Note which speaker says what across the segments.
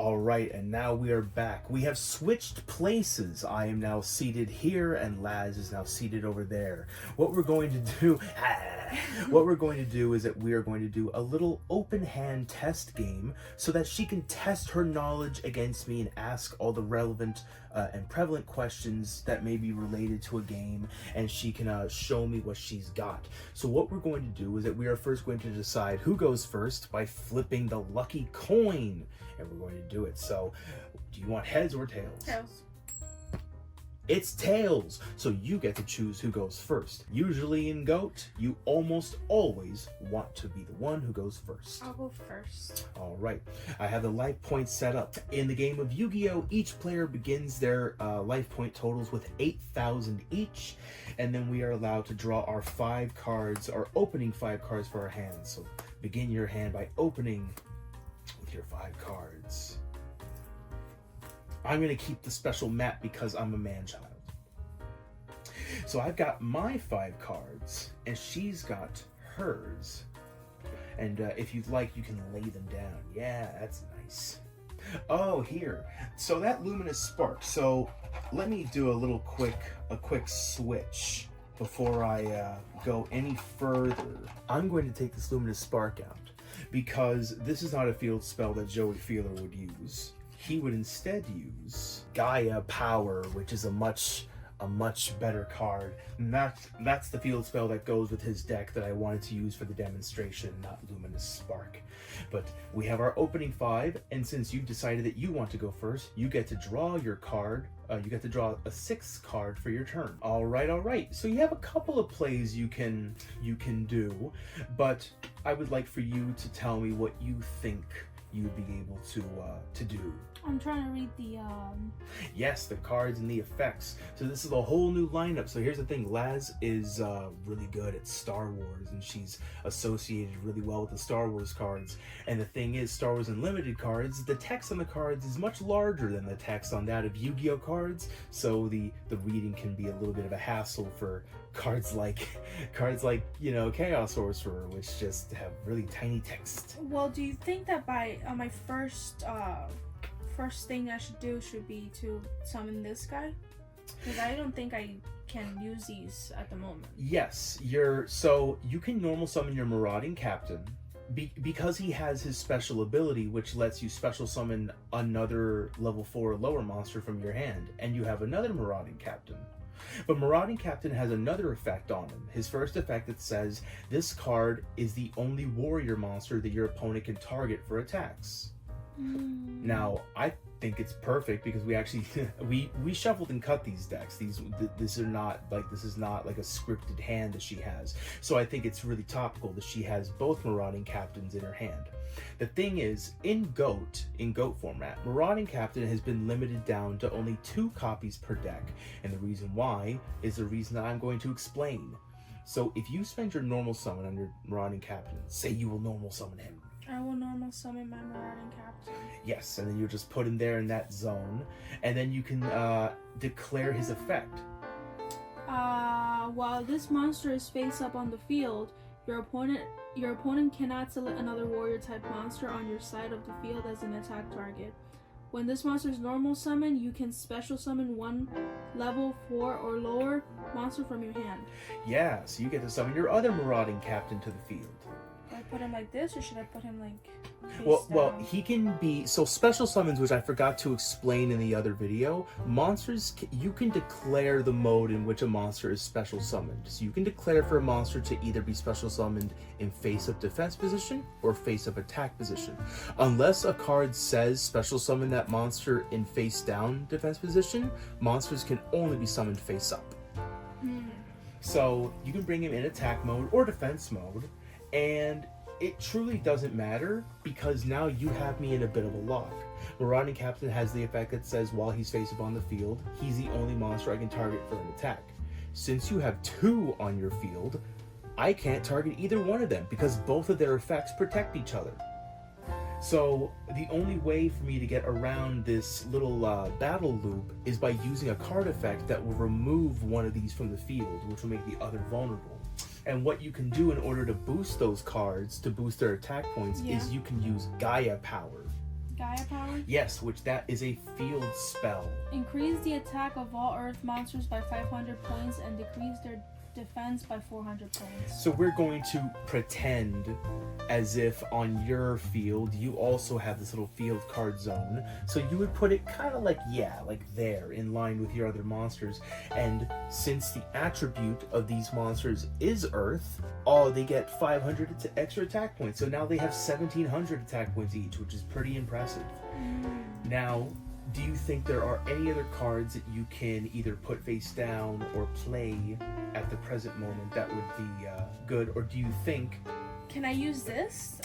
Speaker 1: All right, and now we are back. We have switched places. I am now seated here, and Laz is now seated over there. What we're going to do, is that we are going to do a little open hand test game so that she can test her knowledge against me and ask all the relevant and prevalent questions that may be related to a game, and she can show me what she's got. So what we're going to do is that we are first going to decide who goes first by flipping the lucky coin, and we're going to do it. So do you want heads or tails?
Speaker 2: Tails.
Speaker 1: It's tails, so you get to choose who goes first. Usually in GOAT, you almost always want to be the one who goes first.
Speaker 2: I'll go first.
Speaker 1: All right, I have the life points set up. In the game of Yu-Gi-Oh, each player begins their life point totals with 8,000 each, and then we are allowed to draw our 5 cards, our opening 5 cards for our hands. So begin your hand by opening with your 5 cards. I'm going to keep the special map because I'm a man-child. So I've got my 5 cards, and she's got hers. And if you'd like, you can lay them down. Yeah, that's nice. Oh, here. So that luminous spark. So let me do a quick switch before I go any further. I'm going to take this luminous spark out because this is not a field spell that Joey Feeler would use. He would instead use Gaia Power, which is a much better card. And that's the field spell that goes with his deck that I wanted to use for the demonstration, not Luminous Spark. But we have our opening 5, and since you've decided that you want to go first, you get to draw your card. You get to draw a 6th card for your turn. All right. So you have a couple of plays you can do, but I would like for you to tell me what you think you would be able to do.
Speaker 2: I'm trying to read the
Speaker 1: Yes, the cards and the effects. So this is a whole new lineup. So here's the thing, Laz is really good at Star Wars, and she's associated really well with the Star Wars cards. And the thing is, Star Wars Unlimited cards, the text on the cards is much larger than the text on that of Yu-Gi-Oh cards, so the reading can be a little bit of a hassle for cards like Chaos Sorcerer, which just have really tiny text.
Speaker 2: Well, do you think that by my first thing I should do should be to summon this guy? Because I don't think I can use these at the moment.
Speaker 1: Yes, so you can normal summon your Marauding Captain because he has his special ability, which lets you special summon another level 4 or lower monster from your hand, and you have another Marauding Captain. But Marauding Captain has another effect on him. His first effect, that says this card is the only warrior monster that your opponent can target for attacks. Now, I think it's perfect because we actually we shuffled and cut these decks. This is not like a scripted hand that she has. So I think it's really topical that she has both Marauding Captains in her hand. The thing is, in GOAT format, Marauding Captain has been limited down to only 2 copies per deck, and the reason why is the reason that I'm going to explain. So if you spend your normal summon on your Marauding Captain, say you will normal summon him.
Speaker 2: I will normal summon my Marauding Captain.
Speaker 1: Yes, and then you just put him there in that zone, and then you can declare his effect.
Speaker 2: While this monster is face up on the field, your opponent cannot select another warrior type monster on your side of the field as an attack target. When this monster is normal summon, you can special summon 1 level 4 or lower monster from your hand.
Speaker 1: Yeah, so you get to summon your other Marauding Captain to the field.
Speaker 2: Do I put him like this, or should I put him like face
Speaker 1: Well,
Speaker 2: down?
Speaker 1: he can be, so special summons, which I forgot to explain in the other video, monsters, you can declare the mode in which a monster is special summoned. So you can declare for a monster to either be special summoned in face-up defense position or face-up attack position. Unless a card says special summon that monster in face-down defense position, monsters can only be summoned face-up. So you can bring him in attack mode or defense mode, and it truly doesn't matter because now you have me in a bit of a lock. Marauding Captain has the effect that says while he's face up on the field, he's the only monster I can target for an attack. Since you have 2 on your field, I can't target either one of them because both of their effects protect each other. So the only way for me to get around this little battle loop is by using a card effect that will remove one of these from the field, which will make the other vulnerable. And what you can do in order to boost those cards, to boost their attack points, is you can use Gaia Power.
Speaker 2: Gaia power?
Speaker 1: Yes, which that is a field spell.
Speaker 2: Increase the attack of all earth monsters by 500 points and decrease their defense by 400 points.
Speaker 1: So we're going to pretend as if on your field you also have this little field card zone. So you would put it kind of like, yeah, like there in line with your other monsters. And since the attribute of these monsters is Earth, they get 500 extra attack points. So now they have 1,700 attack points each, which is pretty impressive. Now, do you think there are any other cards that you can either put face down or play at the present moment that would be good? Or do you think...
Speaker 2: Can I use this?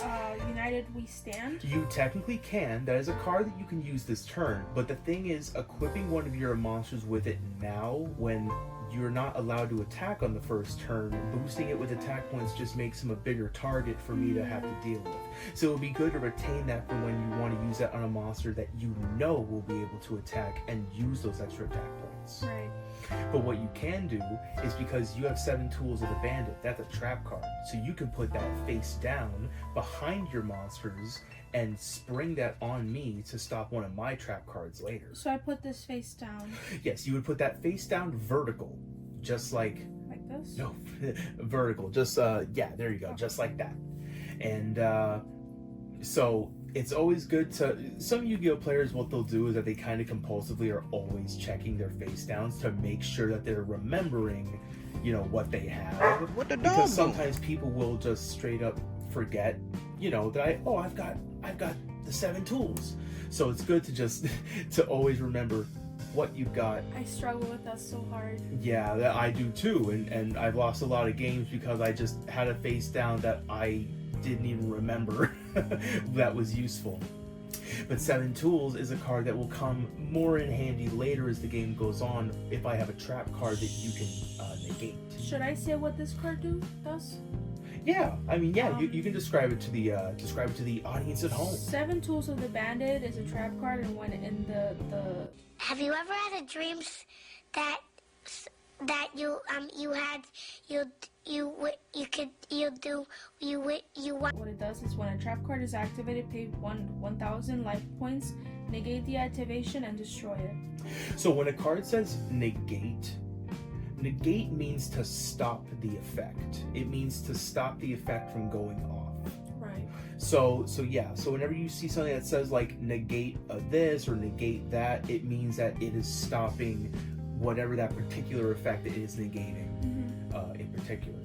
Speaker 2: United We Stand?
Speaker 1: You technically can. That is a card that you can use this turn. But the thing is, equipping one of your monsters with it now, when you're not allowed to attack on the first turn, boosting it with attack points just makes him a bigger target for me to have to deal with. So it would be good to retain that for when you want to use that on a monster that you know will be able to attack and use those extra attack points.
Speaker 2: Right.
Speaker 1: But what you can do is, because you have 7 Tools of the Bandit, that's a trap card. So you can put that face down behind your monsters and spring that on me to stop one of my trap cards later.
Speaker 2: So I put this face down.
Speaker 1: Yes, you would put that face down vertical, just like...
Speaker 2: Like this?
Speaker 1: No, vertical, just, yeah, there you go, just like that. And, so it's always good to... Some Yu-Gi-Oh players, what they'll do is that they kind of compulsively are always checking their face downs to make sure that they're remembering, you know, what they have.
Speaker 3: What the dog
Speaker 1: Because
Speaker 3: do?
Speaker 1: sometimes people will just straight up forget, you know, that I've got the 7 tools. So it's good to just to always remember what you've got.
Speaker 2: I struggle with that so hard.
Speaker 1: Yeah, that I do too, and I've lost a lot of games because I just had a face down that I didn't even remember that was useful. But 7 Tools is a card that will come more in handy later as the game goes on if I have a trap card that you can negate.
Speaker 2: Should I say what this card does?
Speaker 1: Yeah, I mean, yeah, you can describe it to the audience at home.
Speaker 2: 7 Tools of the Bandit is a trap card, and when in the
Speaker 4: Have you ever had a dream that you
Speaker 2: what it does is when a trap card is activated, pay 1,000 life points, negate the activation, and destroy it.
Speaker 1: So when a card says negate means to stop the effect. It means to stop the effect from going off.
Speaker 2: Right.
Speaker 1: So yeah, so whenever you see something that says like negate this or negate that, it means that it is stopping whatever that particular effect it is negating in particular.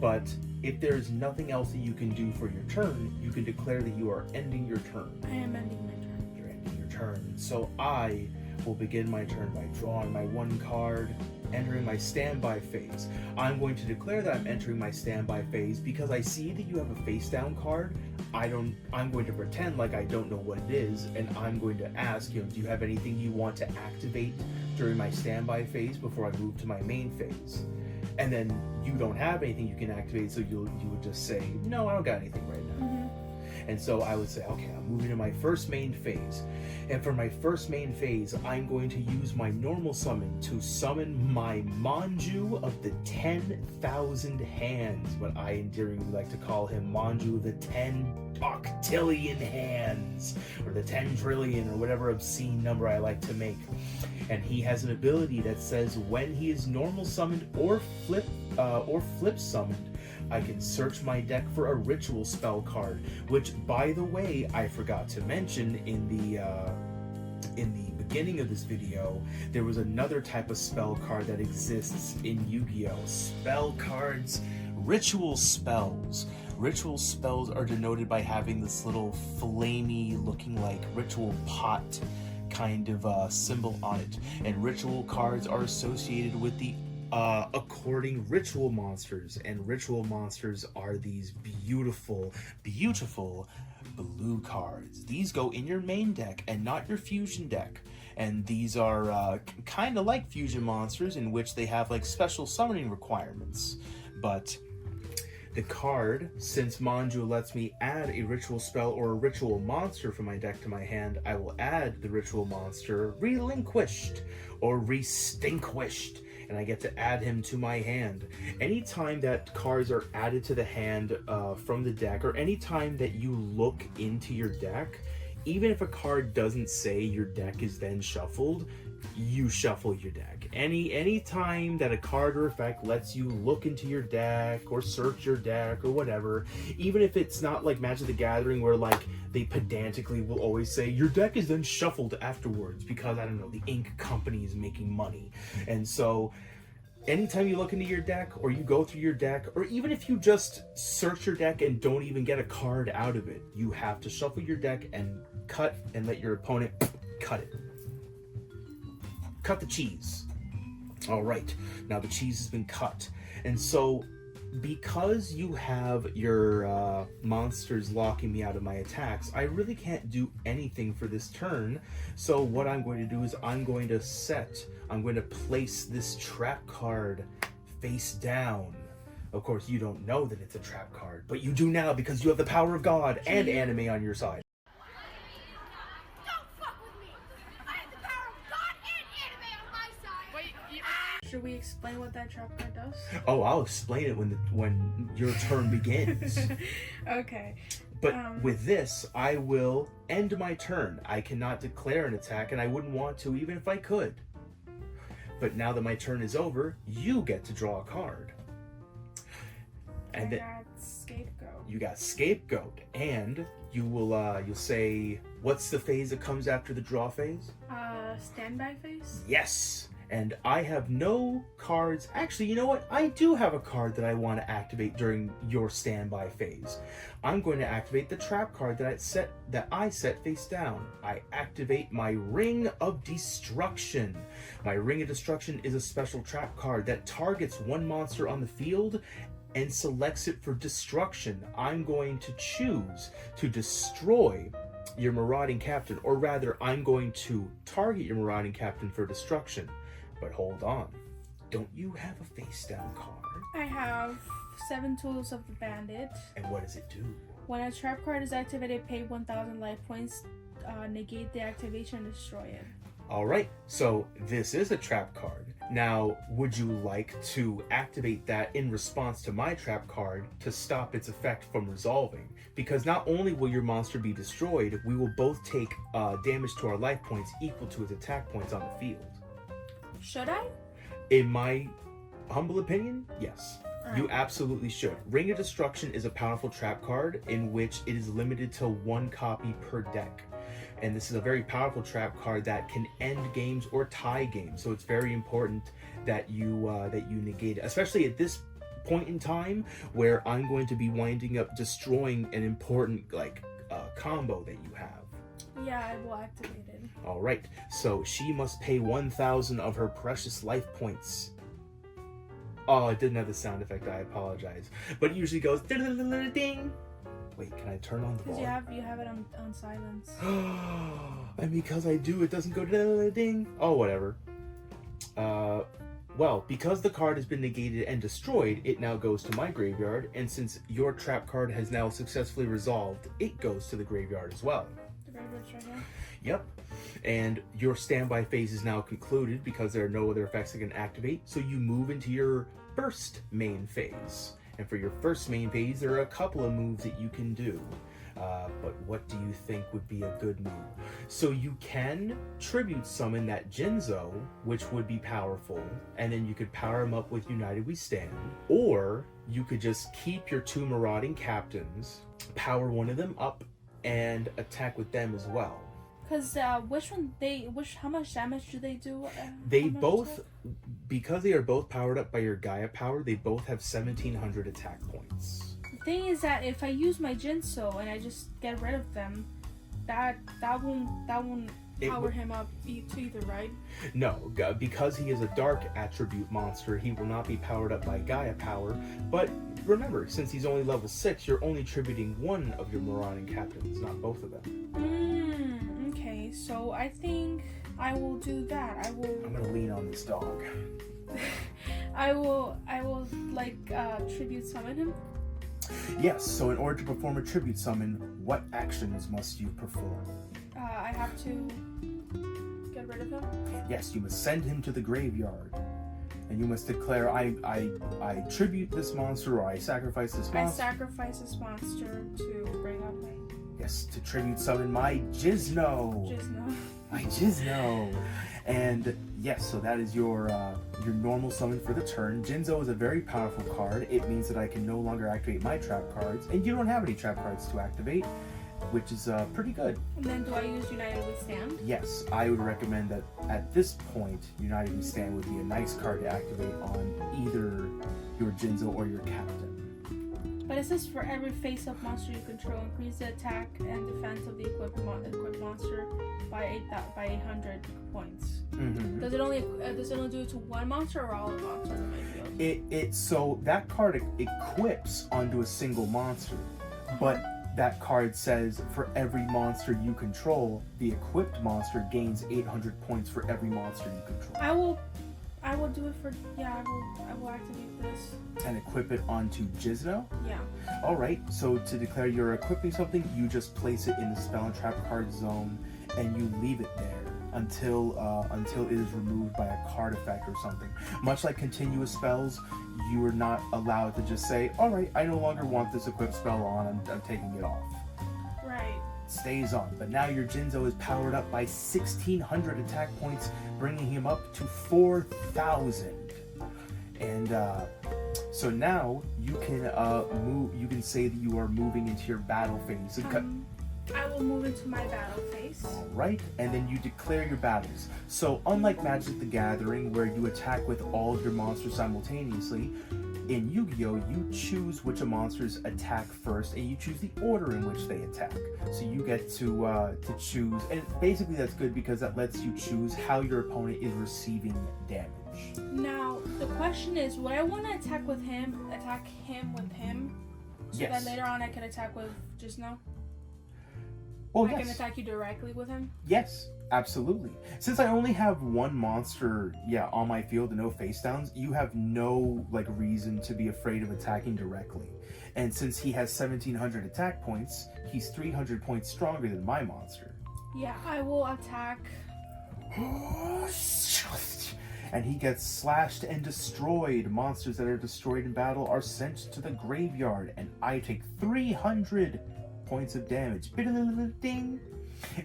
Speaker 1: But if there's nothing else that you can do for your turn, you can declare that you are ending your turn.
Speaker 2: I am ending my turn.
Speaker 1: You're ending your turn. So I will begin my turn by drawing my 1 card, entering my standby phase. I'm going to declare that I'm entering my standby phase because I see that you have a face down card. I'm going to pretend like I don't know what it is, and I'm going to ask, do you have anything you want to activate during my standby phase before I move to my main phase? And then you don't have anything you can activate, so you would just say, no, I don't got anything right now. And so I would say, okay, I'm moving to my first main phase. And for my first main phase, I'm going to use my normal summon to summon my Manju of the 10,000 hands, what I endearingly like to call him, Manju of the 10 octillion hands, or the 10 trillion, or whatever obscene number I like to make. And he has an ability that says when he is normal summoned or flip summoned, I can search my deck for a ritual spell card, which, by the way, I forgot to mention in the beginning of this video. There was another type of spell card that exists in Yu-Gi-Oh! Spell cards, ritual spells. Ritual spells are denoted by having this little flamey looking like ritual pot kind of symbol on it. And ritual cards are associated with the according ritual monsters, and ritual monsters are these beautiful blue cards. These go in your main deck and not your fusion deck, and these are kind of like fusion monsters in which they have like special summoning requirements. But the card, since Manju lets me add a ritual spell or a ritual monster from my deck to my hand, I will add the ritual monster relinquished or restinquished, and I get to add him to my hand. Anytime that cards are added to the hand from the deck, or anytime that you look into your deck, even if a card doesn't say your deck is then shuffled, you shuffle your deck. Any time that a card or effect lets you look into your deck or search your deck or whatever, even if it's not like Magic the Gathering where like they pedantically will always say your deck is then shuffled afterwards because, I don't know, the ink company is making money. And so anytime you look into your deck or you go through your deck, or even if you just search your deck and don't even get a card out of it, you have to shuffle your deck and cut and let your opponent cut it. Cut the cheese. All right, now the cheese has been cut. And so because you have your monsters locking me out of my attacks, I really can't do anything for this turn. So what I'm going to do is I'm going to place this trap card face down. Of course, you don't know that it's a trap card, but you do now because you have the power of God and anime on your side.
Speaker 2: Should we explain what that trap card does?
Speaker 1: Oh, I'll explain it when your turn begins.
Speaker 2: Okay.
Speaker 1: But with this, I will end my turn. I cannot declare an attack, and I wouldn't want to even if I could. But now that my turn is over, you get to draw a card. And then
Speaker 2: got Scapegoat.
Speaker 1: you got Scapegoat, and you will you'll say, what's the phase that comes after the draw phase?
Speaker 2: Standby phase?
Speaker 1: Yes. And I have no cards. Actually, you know what? I do have a card that I want to activate during your standby phase. I'm going to activate the trap card that I set face down. I activate my Ring of Destruction. My Ring of Destruction is a special trap card that targets one monster on the field and selects it for destruction. I'm going to choose to destroy your Marauding Captain, or rather, I'm going to target your Marauding Captain for destruction. But hold on, don't you have a face down card?
Speaker 2: I have 7 Tools of the Bandit.
Speaker 1: And what does it do?
Speaker 2: When a trap card is activated, pay 1,000 life points, negate the activation, and destroy it.
Speaker 1: Alright, so this is a trap card. Now, would you like to activate that in response to my trap card to stop its effect from resolving? Because not only will your monster be destroyed, we will both take damage to our life points equal to its attack points on the field.
Speaker 2: Should I?
Speaker 1: In my humble opinion, yes.
Speaker 2: All right.
Speaker 1: You absolutely should. Ring of Destruction is a powerful trap card in which it is limited to 1 copy per deck. And this is a very powerful trap card that can end games or tie games. So it's very important that you negate it, especially at this point in time where I'm going to be winding up destroying an important combo that you have.
Speaker 2: Yeah, I will activate it.
Speaker 1: All right, so she must pay 1,000 of her precious life points. Oh, it didn't have the sound effect. I apologize. But it usually goes ding. Wait, can I turn on the
Speaker 2: Because
Speaker 1: volume?
Speaker 2: you have it on silence.
Speaker 1: And because I do, it doesn't go ding. Oh, whatever. Well, because the card has been negated and destroyed, it now goes to my graveyard. And since your trap card has now successfully resolved, it goes to the graveyard as well.
Speaker 2: The graveyard's right here.
Speaker 1: Yep. And your standby phase is now concluded because there are no other effects that can activate. So you move into your first main phase. And for your first main phase, there are a couple of moves that you can do. But what do you think would be a good move? So you can tribute summon that Jinzo, which would be powerful. And then you could power him up with United We Stand. Or you could just keep your 2 Marauding Captains, power one of them up, and attack with them as well.
Speaker 2: Because how much damage do they do?
Speaker 1: They both, because they are both powered up by your Gaia power, they both have 1,700 attack points.
Speaker 2: The thing is that if I use my Jinso and I just get rid of them, that won't power him up either, right?
Speaker 1: No, because he is a dark attribute monster, he will not be powered up by Gaia power. But remember, since he's only level 6, you're only tributing one of your Marauding Captains, not both of them.
Speaker 2: Okay, so I think I will do that.
Speaker 1: I'm gonna lean on this dog.
Speaker 2: I will tribute summon him.
Speaker 1: Yes, so in order to perform a tribute summon, what actions must you perform?
Speaker 2: I have to get rid of him.
Speaker 1: Yes, you must send him to the graveyard. And you must declare, I tribute this monster, or I sacrifice this monster.
Speaker 2: I sacrifice this monster to bring up my
Speaker 1: Yes, to tribute summon my Jizno.
Speaker 2: Jizno.
Speaker 1: My Jizno. And yes, so that is your normal summon for the turn. Jinzo is a very powerful card. It means that I can no longer activate my trap cards, and you don't have any trap cards to activate, which is pretty good.
Speaker 2: And then do I use United Withstand?
Speaker 1: Yes, I would recommend that at this point, United Withstand would be a nice card to activate on either your Jinzo or your Captain.
Speaker 2: But it says for every face-up monster you control, increase the attack and defense of the equipped monster by 800 points.
Speaker 1: Mm-hmm.
Speaker 2: Does it only do it to one monster or all the monsters in my field?
Speaker 1: So that card equips onto a single monster, but that card says for every monster you control, the equipped monster gains 800 points for every monster you control.
Speaker 2: I will do it for I will activate this.
Speaker 1: And equip it onto Jizno?
Speaker 2: Yeah.
Speaker 1: Alright, so to declare you're equipping something, you just place it in the spell and trap card zone and you leave it there until it is removed by a card effect or something. Much like continuous spells, you are not allowed to just say, alright, I no longer want this equipped spell on, I'm taking it off.
Speaker 2: Right.
Speaker 1: Stays on, but now your Jinzo is powered up by 1,600 attack points, bringing him up to 4,000. And so now you can move. You can say that you are moving into your battle phase.
Speaker 2: I will move into my battle phase.
Speaker 1: All right, and then you declare your battles. So unlike Magic the Gathering, where you attack with all of your monsters simultaneously, in Yu-Gi-Oh, you choose which monsters attack first, and you choose the order in which they attack. So you get to choose, and basically that's good because that lets you choose how your opponent is receiving damage.
Speaker 2: Now the question is, would I want to attack him with him, so
Speaker 1: Yes.
Speaker 2: that later on I can attack with Jizno?
Speaker 1: Well,
Speaker 2: I
Speaker 1: yes.
Speaker 2: can attack you directly with him?
Speaker 1: Yes, absolutely. Since I only have one monster, on my field and no face downs, you have no reason to be afraid of attacking directly. And since he has 1,700 attack points, he's 300 points stronger than my monster.
Speaker 2: Yeah, I will attack.
Speaker 1: And he gets slashed and destroyed. Monsters that are destroyed in battle are sent to the graveyard, and I take 300 points of damage. Ding.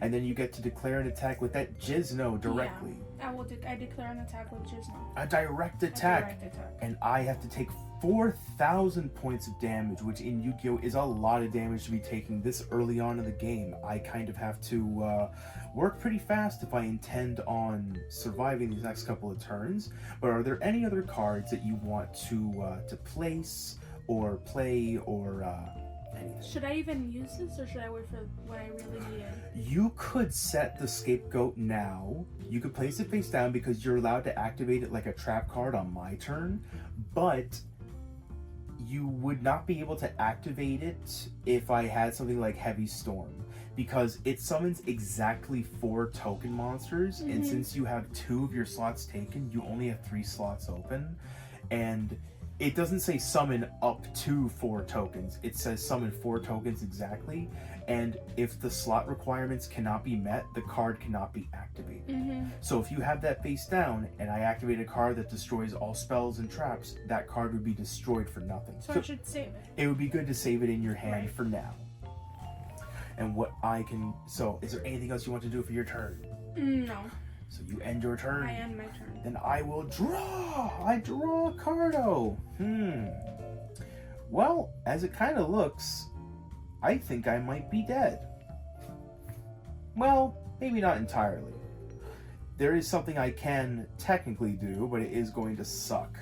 Speaker 1: And then you get to declare an attack with that Jizno directly.
Speaker 2: Yeah, I declare an attack with Jizno.
Speaker 1: A direct attack. And I have to take 4,000 points of damage, which in Yu-Gi-Oh is a lot of damage to be taking this early on in the game. I kind of have to work pretty fast if I intend on surviving these next couple of turns. But are there any other cards that you want to place or play or anything?
Speaker 2: Should I even use this, or should I wait for when I really need it?
Speaker 1: You could set the scapegoat now. You could place it face down because you're allowed to activate it like a trap card on my turn, but you would not be able to activate it if I had something like Heavy Storm, because it summons exactly 4 token monsters, and since you have 2 of your slots taken, you only have 3 slots open, and it doesn't say summon up to 4 tokens. It says summon 4 tokens exactly, and if the slot requirements cannot be met, the card cannot be activated. So if you have that face down, and I activate a card that destroys all spells and traps, that card would be destroyed for nothing.
Speaker 2: So I should save it.
Speaker 1: It would be good to save it in your hand for now. And so is there anything else you want to do for your turn?
Speaker 2: No.
Speaker 1: So you end your turn.
Speaker 2: I end my turn.
Speaker 1: Then I will draw. I draw a cardo. Well, as it kind of looks, I think I might be dead. Well, maybe not entirely. There is something I can technically do, but it is going to suck.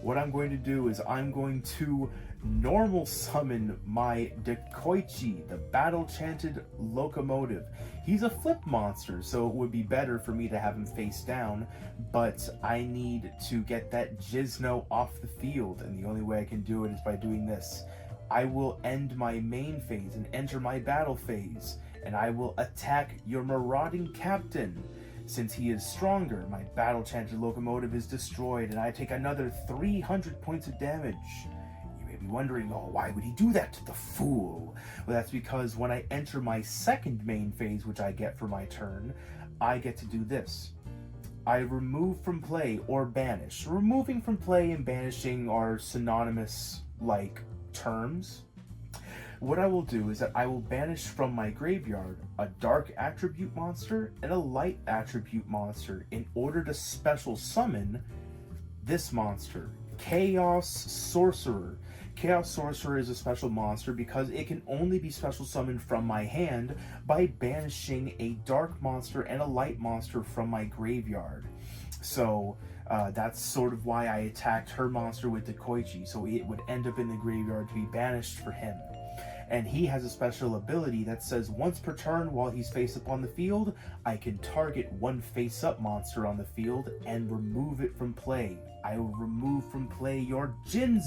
Speaker 1: What I'm going to do is I'm going to normal summon my Dekoichi, the battle-chanted locomotive. He's a flip monster, so it would be better for me to have him face down, but I need to get that Jizno off the field, and the only way I can do it is by doing this. I will end my main phase and enter my battle phase, and I will attack your marauding captain. Since he is stronger, my battle-chanted locomotive is destroyed, and I take another 300 points of damage. You may be wondering, why would he do that to the fool? Well, that's because when I enter my second main phase, which I get for my turn, I get to do this. I remove from play or banish. Removing from play and banishing are synonymous, terms. What I will do is that I will banish from my graveyard a dark attribute monster and a light attribute monster in order to special summon this monster, Chaos Sorcerer. Chaos Sorcerer is a special monster because it can only be special summoned from my hand by banishing a dark monster and a light monster from my graveyard. So that's sort of why I attacked her monster with the Koichi, so it would end up in the graveyard to be banished for him. And he has a special ability that says once per turn while he's face up on the field, I can target one face up monster on the field and remove it from play. I will remove from play your Jizno.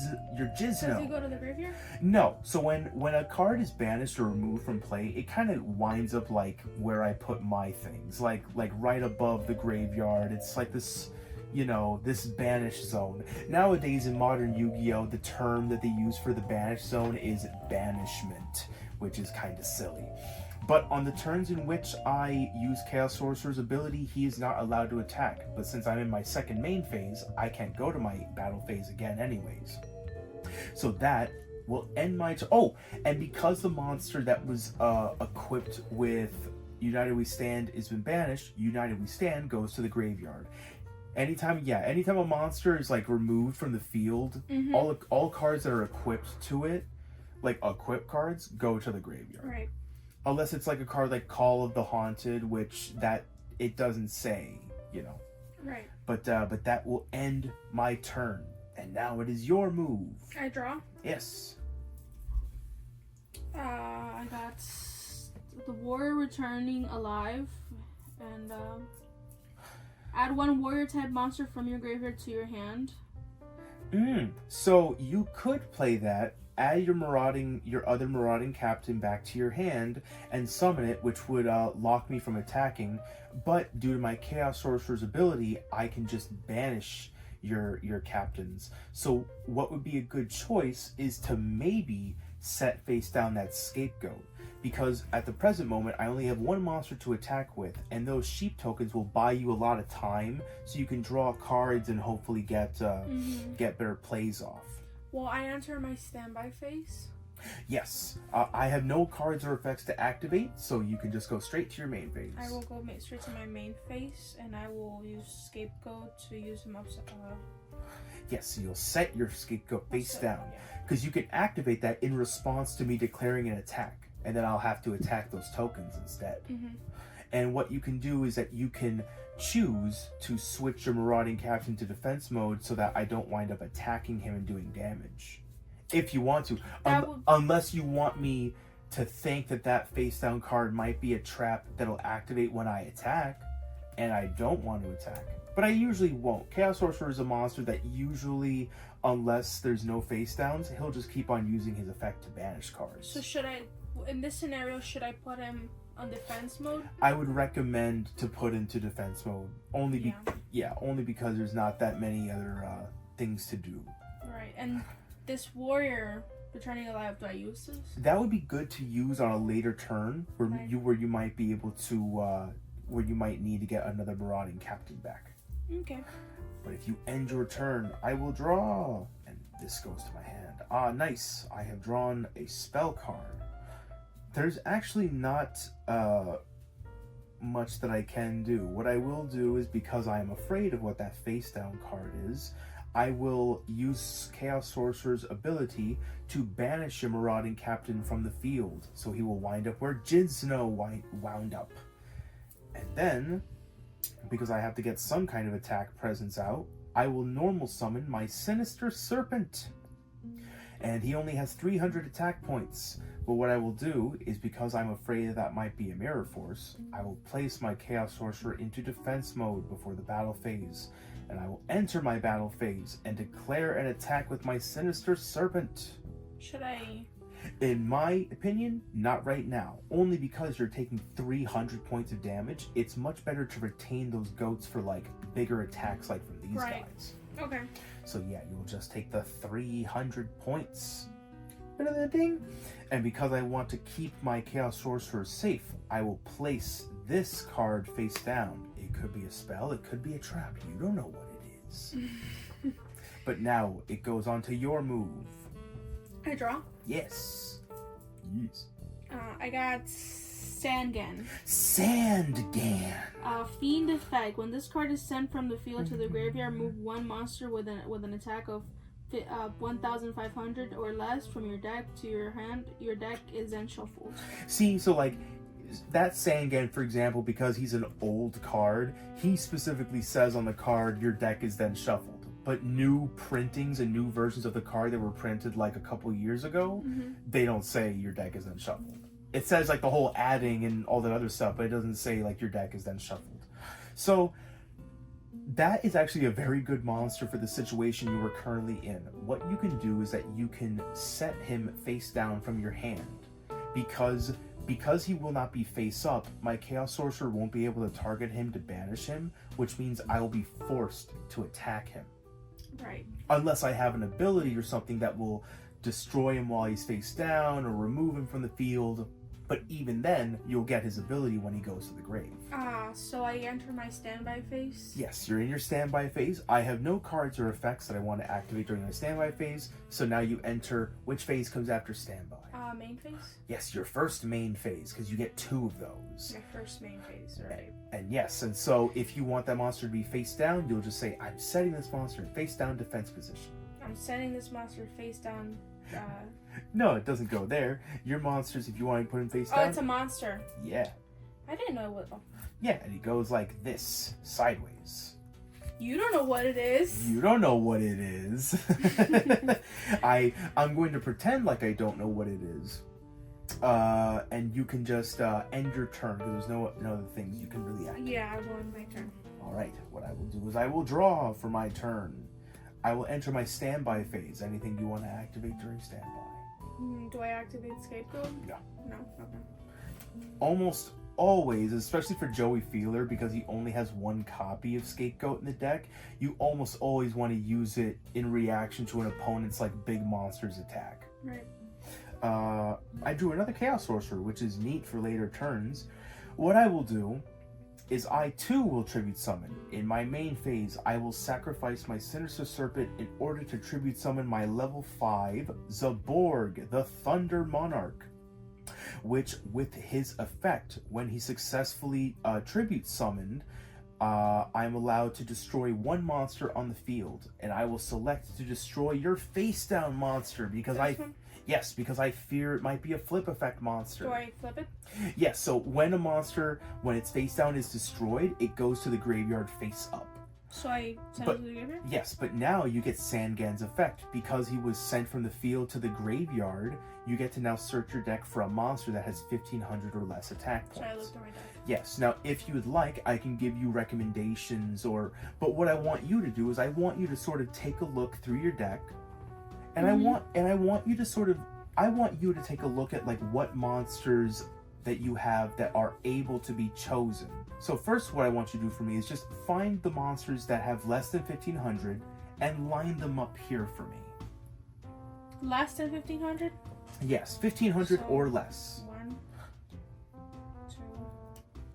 Speaker 2: Does he go to the graveyard?
Speaker 1: No. So when a card is banished or removed from play, it kind of winds up like where I put my things, like right above the graveyard. It's like this, you know, this banish zone. Nowadays in modern Yu-Gi-Oh, the term that they use for the banish zone is banishment, which is kind of silly. But on the turns in which I use Chaos Sorcerer's ability, he is not allowed to attack. But since I'm in my second main phase, I can't go to my battle phase again anyways. So that will end my oh, and because the monster that was equipped with United We Stand has been banished, United We Stand goes to the graveyard. Anytime a monster is like removed from the field, all cards that are equipped to it, like equip cards, go to the graveyard.
Speaker 2: Right.
Speaker 1: Unless it's like a card like Call of the Haunted, which that it doesn't say, you know.
Speaker 2: Right.
Speaker 1: But that will end my turn. And now it is your move.
Speaker 2: I draw?
Speaker 1: Yes.
Speaker 2: I got the warrior returning alive, and add one warrior type monster from your graveyard to your hand.
Speaker 1: So you could play that, add your other marauding captain back to your hand, and summon it, which would lock me from attacking. But due to my Chaos Sorcerer's ability, I can just banish your captains. So what would be a good choice is to maybe set face down that Scapegoat, because at the present moment I only have one monster to attack with, and those sheep tokens will buy you a lot of time, so you can draw cards and hopefully get better plays off.
Speaker 2: Will I enter my standby phase?
Speaker 1: Yes, I have no cards or effects to activate, so you can just go straight to your main phase.
Speaker 2: I will go straight to my main phase, and I will use Scapegoat to use him upside.
Speaker 1: Yes, so you'll set your Scapegoat face down,
Speaker 2: yeah.
Speaker 1: because you can activate that in response to me declaring an attack, and then I'll have to attack those tokens instead. And what you can do is that you can choose to switch your marauding captain to defense mode so that I don't wind up attacking him and doing damage. If you want to. Unless you want me to think that face down card might be a trap that'll activate when I attack, and I don't want to attack. But I usually won't. Chaos Sorcerer is a monster that usually, unless there's no face downs, he'll just keep on using his effect to banish cards.
Speaker 2: So should I, in this scenario, should I put him on defense mode? I
Speaker 1: would recommend to put into defense mode, only because there's not that many other things to do.
Speaker 2: Right, and this warrior returning alive, do I use this?
Speaker 1: That would be good to use on a later turn where you might be able to where you might need to get another marauding captain back.
Speaker 2: Okay.
Speaker 1: But if you end your turn, I will draw, and this goes to my hand. Ah, nice. I have drawn a spell card. There's actually not much that I can do. What I will do is, because I am afraid of what that face down card is, I will use Chaos Sorcerer's ability to banish your marauding captain from the field, so he will wind up where Jizno wound up. And then, because I have to get some kind of attack presence out, I will normal summon my Sinister Serpent. And he only has 300 attack points. But what I will do is, because I'm afraid that might be a mirror force, I will place my Chaos Sorcerer into defense mode before the battle phase. And I will enter my battle phase and declare an attack with my Sinister Serpent.
Speaker 2: Should I?
Speaker 1: In my opinion, not right now. Only because you're taking 300 points of damage, it's much better to retain those goats for like bigger attacks like from these guys.
Speaker 2: Okay.
Speaker 1: So yeah, you'll just take the 300 points. Ding. And because I want to keep my Chaos Sorcerer safe, I will place this card face down. It could be a spell, it could be a trap. You don't know what it is. But now it goes on to your move.
Speaker 2: I draw?
Speaker 1: Yes. Yes.
Speaker 2: I got Sangan.
Speaker 1: Sandgan.
Speaker 2: Fiend effect. When this card is sent from the field to the graveyard, move one monster with an attack of 1,500 or less from your deck to your hand. Your deck is then shuffled.
Speaker 1: See, so like that Sangan, for example, because he's an old card, he specifically says on the card your deck is then shuffled. But new printings and new versions of the card that were printed like a couple years ago, they don't say your deck is then shuffled. It says like the whole adding and all that other stuff, but it doesn't say like your deck is then shuffled. So that is actually a very good monster for the situation you are currently in. What you can do is that you can set him face down from your hand. Because he will not be face up, my Chaos Sorcerer won't be able to target him to banish him, which means I will be forced to attack him.
Speaker 2: Right.
Speaker 1: Unless I have an ability or something that will destroy him while he's face down or remove him from the field. But even then, you'll get his ability when he goes to the grave.
Speaker 2: So I enter my standby phase?
Speaker 1: Yes, you're in your standby phase. I have no cards or effects that I want to activate during my standby phase, so now you enter which phase comes after standby.
Speaker 2: Main phase?
Speaker 1: Yes, your first main phase, because you get 2 of those.
Speaker 2: My first main phase, right.
Speaker 1: And yes, and so if you want that monster to be face down, you'll just say, I'm setting this monster in face down defense position.
Speaker 2: I'm setting this monster face down.
Speaker 1: No, it doesn't go there. Your monsters, if you want to put him face down.
Speaker 2: Oh, it's a monster.
Speaker 1: Yeah.
Speaker 2: I didn't know what.
Speaker 1: Yeah, and he goes like this, sideways.
Speaker 2: You don't know what it is.
Speaker 1: You don't know what it is. I'm going to pretend like I don't know what it is. And you can just end your turn, because there's no other things you can really activate.
Speaker 2: Yeah, I won my turn.
Speaker 1: Alright, what I will do is I will draw for my turn. I will enter my standby phase. Anything you want to activate during standby?
Speaker 2: Do I activate Scapegoat?
Speaker 1: No.
Speaker 2: No? Okay.
Speaker 1: Almost always, especially for Joey Feeler, because he only has 1 copy of Scapegoat in the deck, you almost always want to use it in reaction to an opponent's like big monster's attack.
Speaker 2: Right.
Speaker 1: I drew another Chaos Sorcerer, which is neat for later turns. What I will do is I too will tribute summon. In my main phase, I will sacrifice my Sinister Serpent in order to tribute summon my level 5 Zaborg, the Thunder Monarch, which with his effect, when he successfully tribute summoned, I'm allowed to destroy 1 monster on the field, and I will select to destroy your face down monster because because I fear it might be a flip effect monster.
Speaker 2: Do I flip it?
Speaker 1: Yes, so when a monster, when its face down is destroyed, it goes to the graveyard face up.
Speaker 2: So I send it to the graveyard?
Speaker 1: Yes, but now you get Sangan's effect. Because he was sent from the field to the graveyard, you get to now search your deck for a monster that has 1,500 or less attack points.
Speaker 2: So I look through my deck.
Speaker 1: Yes, now if you would like, I can give you recommendations but what I want you to do is I want you to sort of take a look through your deck, and I want you to take a look at like what monsters that you have that are able to be chosen. So first, what I want you to do for me is just find the monsters that have less than 1,500 and line them up here for me.
Speaker 2: Less than 1,500?
Speaker 1: Yes, 1,500 or less.
Speaker 2: 1,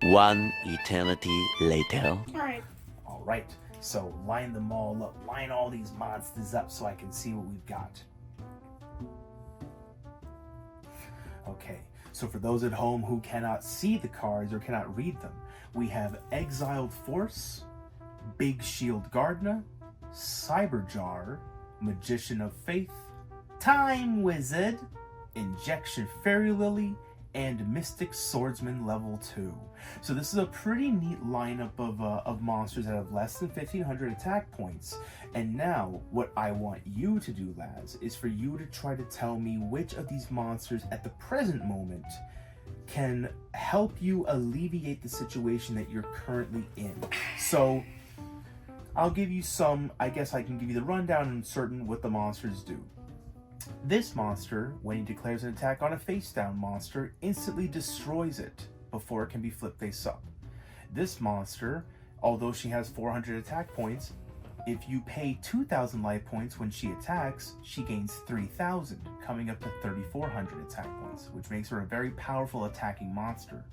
Speaker 2: 2.
Speaker 3: One eternity later.
Speaker 2: Alright.
Speaker 1: Alright, so line them all up. Line all these monsters up so I can see what we've got. Okay, so for those at home who cannot see the cards or cannot read them, we have Exiled Force, Big Shield Gardener, Cyberjar, Magician of Faith, Time Wizard, Injection Fairy Lily, and Mystic Swordsman level 2. So this is a pretty neat lineup of monsters that have less than 1,500 attack points. And now, what I want you to do, Laz, is for you to try to tell me which of these monsters at the present moment can help you alleviate the situation that you're currently in. So, I'll give you some, I guess I can give you the rundown and certain what the monsters do. This monster, when he declares an attack on a face-down monster, instantly destroys it before it can be flipped face up. This monster, although she has 400 attack points, if you pay 2,000 life points when she attacks, she gains 3,000, coming up to 3,400 attack points, which makes her a very powerful attacking monster.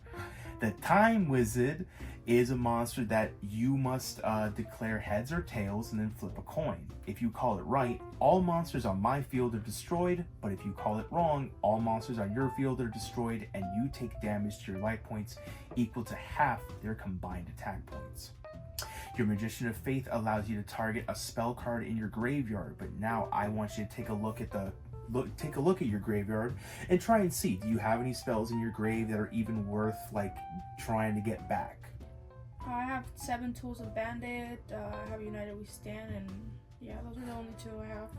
Speaker 1: The Time Wizard is a monster that you must declare heads or tails and then flip a coin. If you call it right, all monsters on my field are destroyed, but if you call it wrong, all monsters on your field are destroyed and you take damage to your life points equal to half their combined attack points. Your Magician of Faith allows you to target a spell card in your graveyard, but now I want you to take a look at your graveyard and try and see, do you have any spells in your grave that are even worth like trying to get back?
Speaker 2: I have 7 Tools of Bandit, I have United We Stand, and yeah, those are the only 2 I have.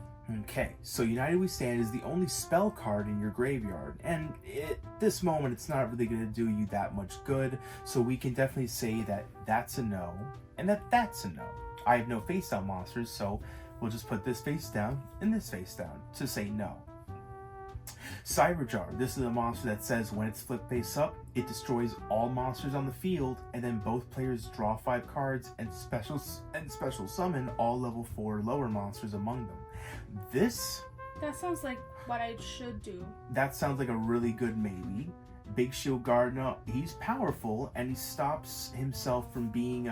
Speaker 1: Okay, so United We Stand is the only spell card in your graveyard, and at this moment it's not really going to do you that much good, so we can definitely say that that's a no, and that's a no. I have no face down monsters, so we'll just put this face down and this face down to say no. Cyberjar, this is a monster that says when it's flipped face up, it destroys all monsters on the field, and then both players draw 5 cards and special summon all level 4 lower monsters among them.
Speaker 2: That sounds like what I should do.
Speaker 1: That sounds like a really good maybe. Big Shield Gardener, he's powerful and he stops himself from being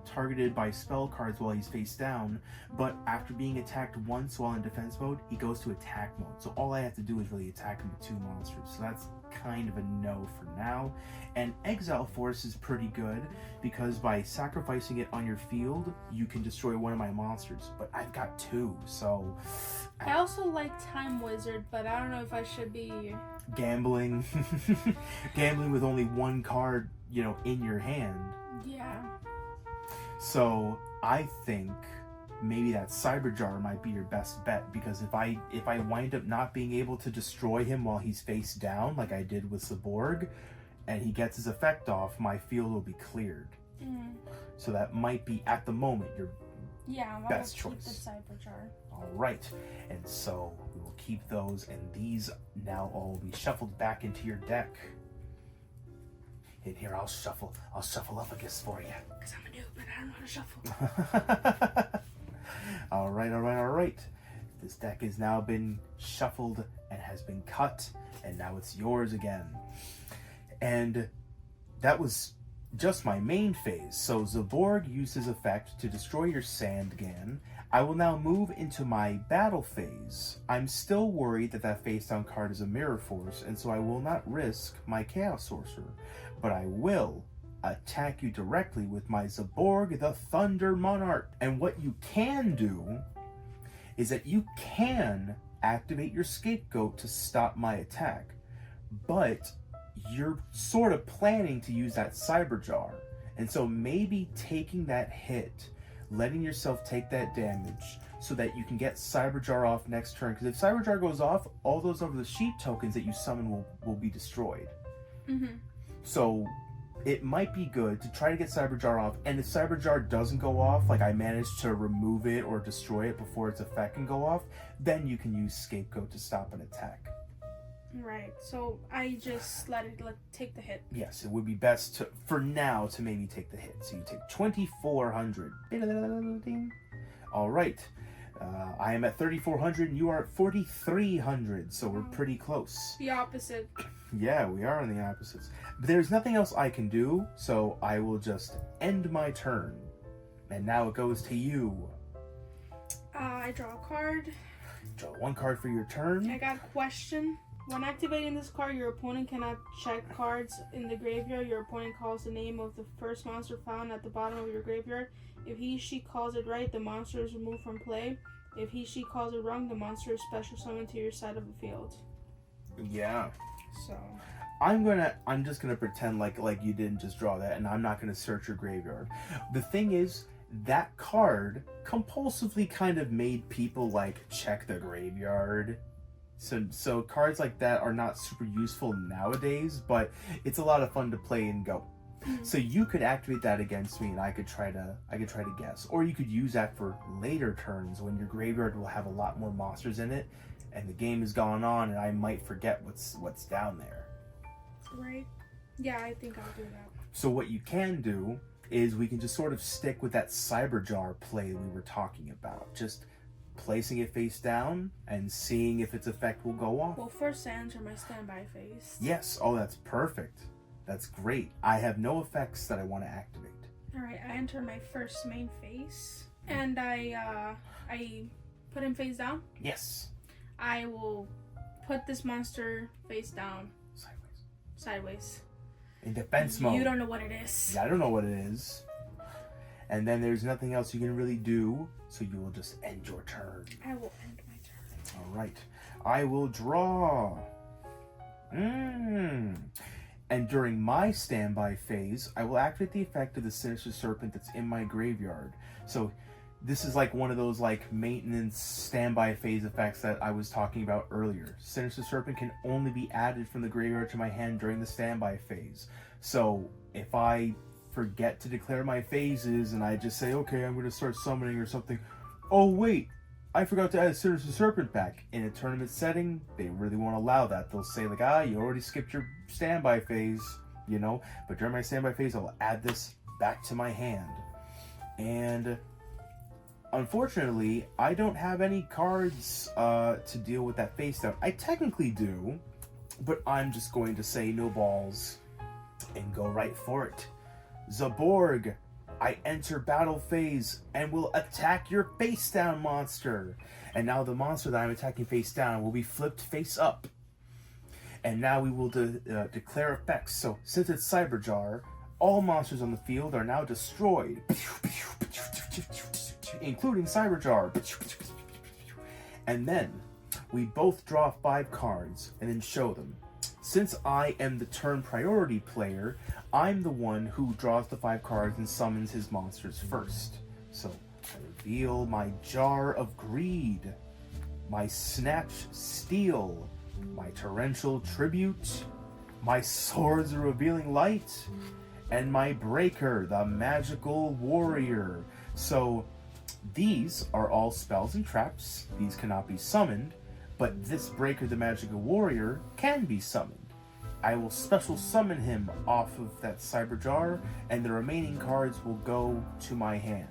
Speaker 1: targeted by spell cards while he's face down, but after being attacked once while in defense mode, he goes to attack mode. So all I have to do is really attack him with 2 monsters. So that's kind of a no for now. And Exile Force is pretty good because by sacrificing it on your field, you can destroy one of my monsters, but I've got 2, so...
Speaker 2: I also like Time Wizard, but I don't know if I should be...
Speaker 1: Gambling with only 1 card, in your hand.
Speaker 2: Yeah.
Speaker 1: So I think maybe that Cyberjar might be your best bet, because if I wind up not being able to destroy him while he's face down, like I did with Zaborg, and he gets his effect off, my field will be cleared. So that might be, at the moment, your best choice.
Speaker 2: Keep the Cyberjar.
Speaker 1: All right, and so we will keep those, and these now all will be shuffled back into your deck. And here, I'll shuffle Uphagus for you.
Speaker 2: Because I'm a noob and I don't know how to shuffle.
Speaker 1: All right. This deck has now been shuffled and has been cut, and now it's yours again. And that was just my main phase. So Zaborg used his effect to destroy your Sandgan. I will now move into my battle phase. I'm still worried that face down card is a Mirror Force, and so I will not risk my Chaos Sorcerer, but I will attack you directly with my Zaborg the Thunder Monarch. And what you can do is that you can activate your Scapegoat to stop my attack, but you're sort of planning to use that Cyberjar, and so maybe taking that hit, letting yourself take that damage so that you can get Cyberjar off next turn, because if Cyberjar goes off, all those over the sheet tokens that you summon will be destroyed. So it might be good to try to get Cyberjar off, and if Cyberjar doesn't go off, like I managed to remove it or destroy it before its effect can go off, then you can use Scapegoat to stop an attack.
Speaker 2: Right, so I just let it take the hit.
Speaker 1: Yes, it would be best for now to maybe take the hit. So you take 2,400. All right, I am at 3,400 and you are at 4,300, so we're pretty close.
Speaker 2: The opposite.
Speaker 1: Yeah, we are on the opposites. But there's nothing else I can do, so I will just end my turn. And now it goes to you.
Speaker 2: I draw a card.
Speaker 1: Draw 1 card for your turn.
Speaker 2: I got a question. When activating this card, your opponent cannot check cards in the graveyard. Your opponent calls the name of the first monster found at the bottom of your graveyard. If he/she calls it right, the monster is removed from play. If he/she calls it wrong, the monster is special summoned to your side of the field.
Speaker 1: Yeah.
Speaker 2: So
Speaker 1: I'm just gonna pretend like you didn't just draw that, and I'm not gonna search your graveyard. The thing is, that card compulsively kind of made people check the graveyard. So cards like that are not super useful nowadays, but it's a lot of fun to play and go. So you could activate that against me, and I could try to guess, or you could use that for later turns when your graveyard will have a lot more monsters in it, and the game has gone on, and I might forget what's down there.
Speaker 2: Right. Yeah, I think I'll do that.
Speaker 1: So what you can do is we can just sort of stick with that Cyberjar play we were talking about. Just placing it face down and seeing if its effect will go off.
Speaker 2: Well, first I enter my standby phase.
Speaker 1: Yes. Oh, that's perfect. That's great. I have no effects that I want to activate.
Speaker 2: Alright, I enter my first main phase. And I put him face down.
Speaker 1: Yes.
Speaker 2: I will put this monster face down.
Speaker 1: Sideways.
Speaker 2: Sideways.
Speaker 1: In defense mode.
Speaker 2: You don't know what it is.
Speaker 1: Yeah, I don't know what it is. And then there's nothing else you can really do, so you will just end your turn.
Speaker 2: I will end my turn.
Speaker 1: All right. I will draw. And during my standby phase, I will activate the effect of the Sinister Serpent that's in my graveyard. So this is like one of those like maintenance standby phase effects that I was talking about earlier. Sinister Serpent can only be added from the graveyard to my hand during the standby phase. So if I forget to declare my phases and I just say, okay, I'm going to start summoning or something. Oh wait, I forgot to add Sinister Serpent back. In a tournament setting, they really won't allow that. They'll say like, you already skipped your standby phase, you know? But during my standby phase, I'll add this back to my hand. And unfortunately, I don't have any cards to deal with that face down. I technically do, but I'm just going to say no balls and go right for it. Zaborg, I enter battle phase and will attack your face down monster. And now the monster that I'm attacking face down will be flipped face up. And now we will declare effects. So since it's Cyberjar, all monsters on the field are now destroyed, including Cyberjar. And then we both draw 5 cards and then show them. Since I am the turn priority player, I'm the one who draws the 5 cards and summons his monsters first. So I reveal my Jar of Greed, my Snatch Steel, my Torrential Tribute, my Swords of Revealing Light, and my Breaker, the Magical Warrior. So these are all spells and traps. These cannot be summoned, but this Breaker, the Magical Warrior, can be summoned. I will special summon him off of that Cyberjar, and the remaining cards will go to my hand.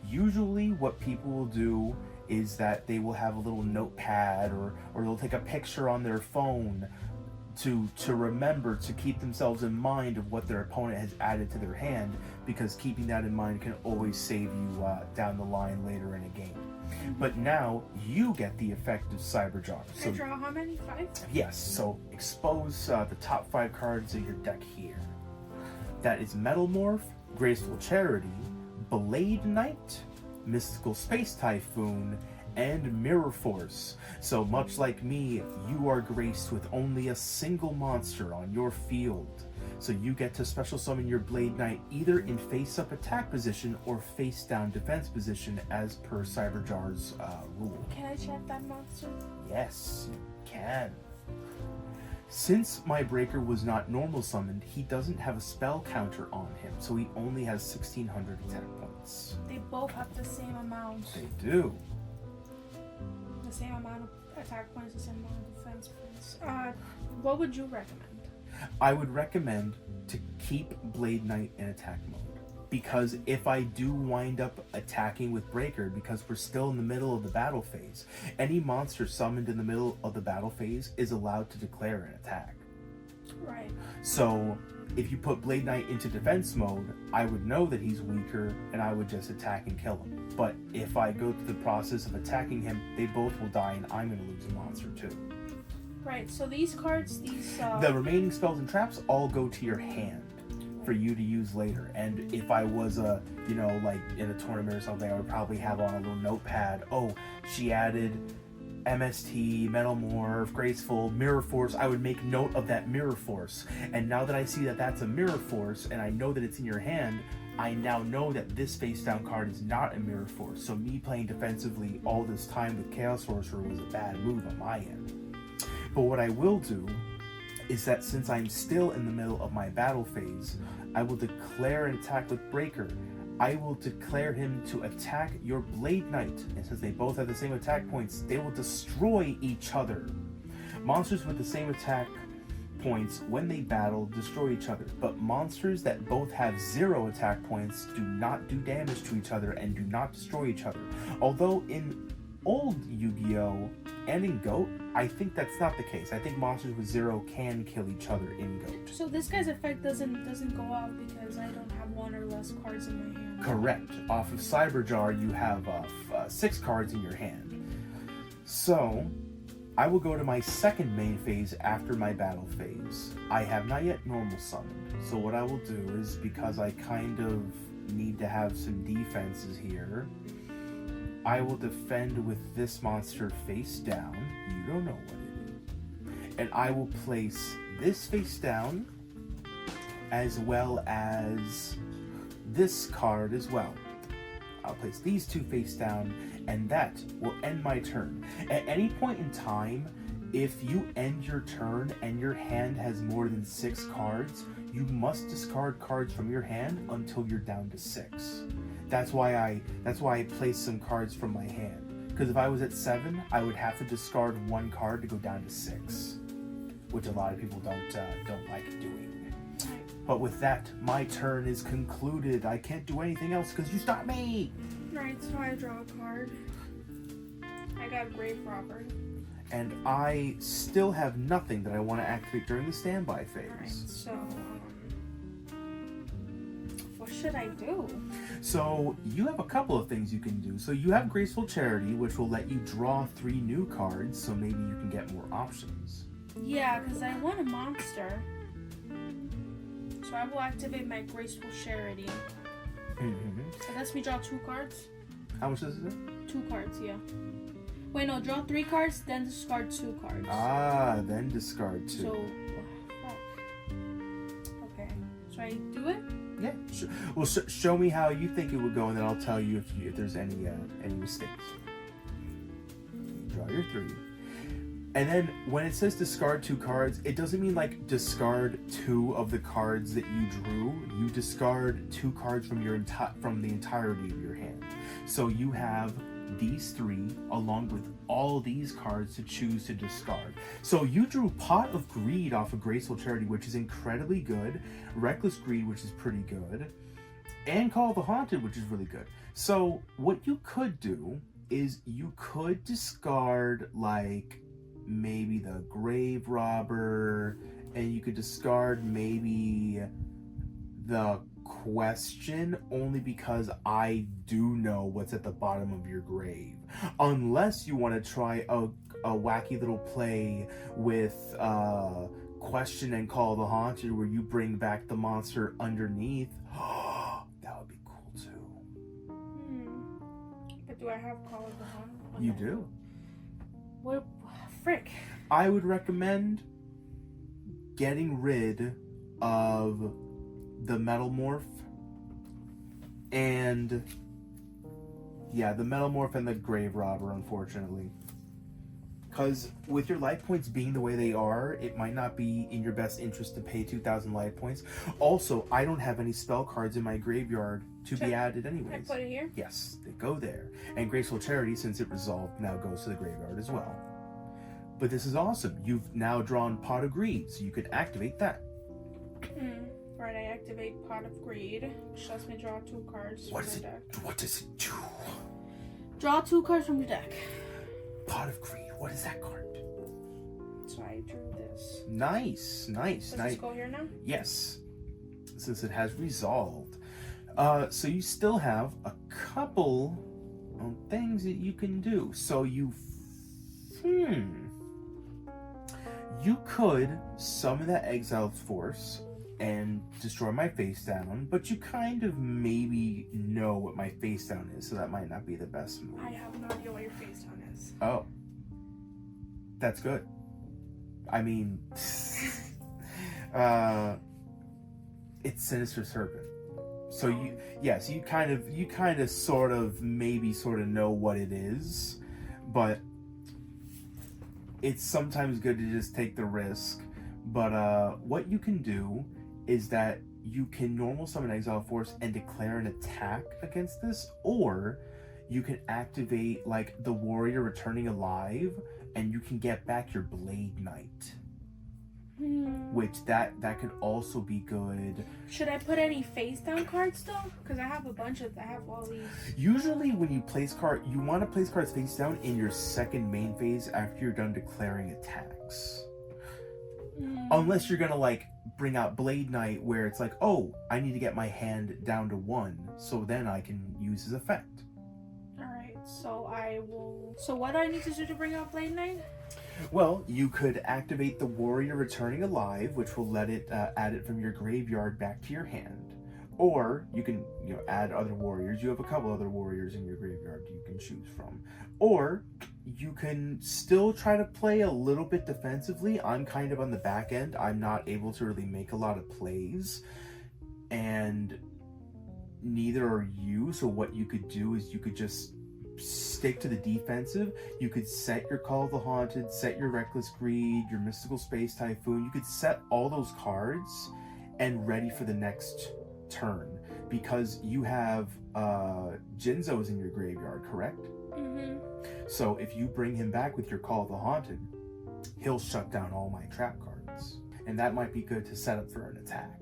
Speaker 1: Usually what people will do is that they will have a little notepad or they'll take a picture on their phone to remember to keep themselves in mind of what their opponent has added to their hand, because keeping that in mind can always save you down the line later in a game. But now you get the effect of Cyberjar.
Speaker 2: I draw how many? 5?
Speaker 1: Yes, so expose the top 5 cards of your deck here. That is Metal Morph, Graceful Charity, Blade Knight, Mystical Space Typhoon, and Mirror Force. So much like me, you are graced with only a single monster on your field. So you get to special summon your Blade Knight either in face-up attack position or face-down defense position as per Cyberjar's rule.
Speaker 2: Can I check that monster?
Speaker 1: Yes, you can. Since my Breaker was not normal summoned, he doesn't have a spell counter on him, so he only has 1,600 attack points.
Speaker 2: They both have the same amount.
Speaker 1: They do.
Speaker 2: The same amount of attack points, the same amount of defense points. What would you recommend?
Speaker 1: I would recommend to keep Blade Knight in attack mode, because if I do wind up attacking with Breaker, because we're still in the middle of the battle phase, any monster summoned in the middle of the battle phase is allowed to declare an attack.
Speaker 2: Right.
Speaker 1: So if you put Blade Knight into defense mode, I would know that he's weaker and I would just attack and kill him. But if I go through the process of attacking him, they both will die and I'm going to lose a monster too.
Speaker 2: Right, so these cards,
Speaker 1: the remaining spells and traps all go to your hand for you to use later. And if I was like in a tournament or something, I would probably have on a little notepad, oh, she added MST, Metal Morph, Graceful, Mirror Force. I would make note of that Mirror Force. And now that I see that that's a Mirror Force and I know that it's in your hand, I now know that this face down card is not a Mirror Force. So me playing defensively all this time with Chaos Sorcerer was a bad move on my end. But what I will do is that since I'm still in the middle of my battle phase, I will declare an attack with Breaker. I will declare him to attack your Blade Knight, and since they both have the same attack points, they will destroy each other. Monsters with the same attack points when they battle destroy each other, but monsters that both have 0 attack points do not do damage to each other and do not destroy each other. Although in old Yu-Gi-Oh! And in GOAT, I think that's not the case. I think monsters with 0 can kill each other in GOAT.
Speaker 2: So this guy's effect doesn't go out because I don't have 1 or less cards in my hand.
Speaker 1: Correct. Off of Cyberjar, you have 6 cards in your hand. So, I will go to my second main phase after my battle phase. I have not yet normal summoned. So what I will do is, because I kind of need to have some defenses here, I will defend with this monster face down. You don't know what it is. And I will place this face down, as well as this card as well. I'll place these 2 face down, and that will end my turn. At any point in time, if you end your turn and your hand has more than 6 cards, you must discard cards from your hand until you're down to 6. That's why I placed some cards from my hand. Because if I was at 7, I would have to discard 1 card to go down to 6, which a lot of people don't like doing. But with that, my turn is concluded. I can't do anything else because you stopped me.
Speaker 2: Right, so I draw a card. I got a Grave Robber.
Speaker 1: And I still have nothing that I want to activate during the standby phase.
Speaker 2: Alright, so what should I do?
Speaker 1: So you have a couple of things you can do. So you have Graceful Charity, which will let you draw 3 new cards, so maybe you can get more options.
Speaker 2: Yeah, because I want a monster. So I will activate my Graceful Charity. It lets me draw 2 cards.
Speaker 1: How much is it?
Speaker 2: 2 cards, yeah. Wait, no, draw 3 cards, then discard 2 cards.
Speaker 1: Ah, then discard 2.
Speaker 2: So, fuck. Okay, so I do it?
Speaker 1: Yeah. Well, show me how you think it would go, and then I'll tell you if there's any mistakes. Draw your 3. And then when it says discard 2 cards, it doesn't mean like discard 2 of the cards that you drew. You discard 2 cards from from the entirety of your hand. So you have these 3 along with all these cards to choose to discard. So you drew Pot of Greed off of Graceful Charity, which is incredibly good, Reckless Greed, which is pretty good, and Call of the Haunted, which is really good. So what you could do is you could discard like maybe the Grave Robber, and you could discard maybe the Question, only because I do know what's at the bottom of your grave. Unless you want to try a wacky little play with Question and Call the Haunted, where you bring back the monster underneath. That would be cool too.
Speaker 2: But do I have Call of the Haunted?
Speaker 1: You do.
Speaker 2: What? Frick.
Speaker 1: I would recommend getting rid of the Metal Morph and the Metal Morph and the Grave Robber, unfortunately. Because with your life points being the way they are, it might not be in your best interest to pay 2,000 life points. Also, I don't have any spell cards in my graveyard to be added anyways.
Speaker 2: I put it here?
Speaker 1: Yes, they go there. And Graceful Charity, since it resolved, now goes to the graveyard as well. But this is awesome. You've now drawn Pot of Greed, so you could activate that.
Speaker 2: Right, I activate Pot of Greed, which lets me draw 2 cards from the deck.
Speaker 1: What does it do?
Speaker 2: Draw 2 cards from the deck.
Speaker 1: Pot of Greed, what is that card?
Speaker 2: So I drew this.
Speaker 1: Nice.
Speaker 2: Does this go here now?
Speaker 1: Yes, since it has resolved. So you still have a couple of things that you can do. So you could summon that Exiled Force and destroy my face down, but you kind of maybe know what my face down is, so that might not be the best move.
Speaker 2: I have no idea what your face down is.
Speaker 1: Oh. That's good. I mean, it's Sinister Serpent. So you kind of sort of know what it is, but it's sometimes good to just take the risk. But what you can do is that you can normal summon Exile Force and declare an attack against this, or you can activate like the Warrior Returning Alive, and you can get back your Blade Knight. which that could also be good.
Speaker 2: Should I put any face down cards though? Because I have all these.
Speaker 1: Usually when you place you want to place cards face down in your second main phase after you're done declaring attacks. Unless you're gonna like bring out Blade Knight where it's like, oh, I need to get my hand down to 1, so then I can use his effect.
Speaker 2: Alright, so what do I need to do to bring out Blade Knight?
Speaker 1: Well, you could activate the Warrior Returning Alive, which will let it add it from your graveyard back to your hand. Or you can add other warriors. You have a couple other warriors in your graveyard you can choose from. Or you can still try to play a little bit defensively. I'm kind of on the back end. I'm not able to really make a lot of plays. And neither are you. So what you could do is you could just stick to the defensive. You could set your Call of the Haunted, set your Reckless Greed, your Mystical Space Typhoon. You could set all those cards and ready for the next turn, because you have Jinzo's in your graveyard, correct? So if you bring him back with your Call of the Haunted, he'll shut down all my trap cards, and that might be good to set up for an attack.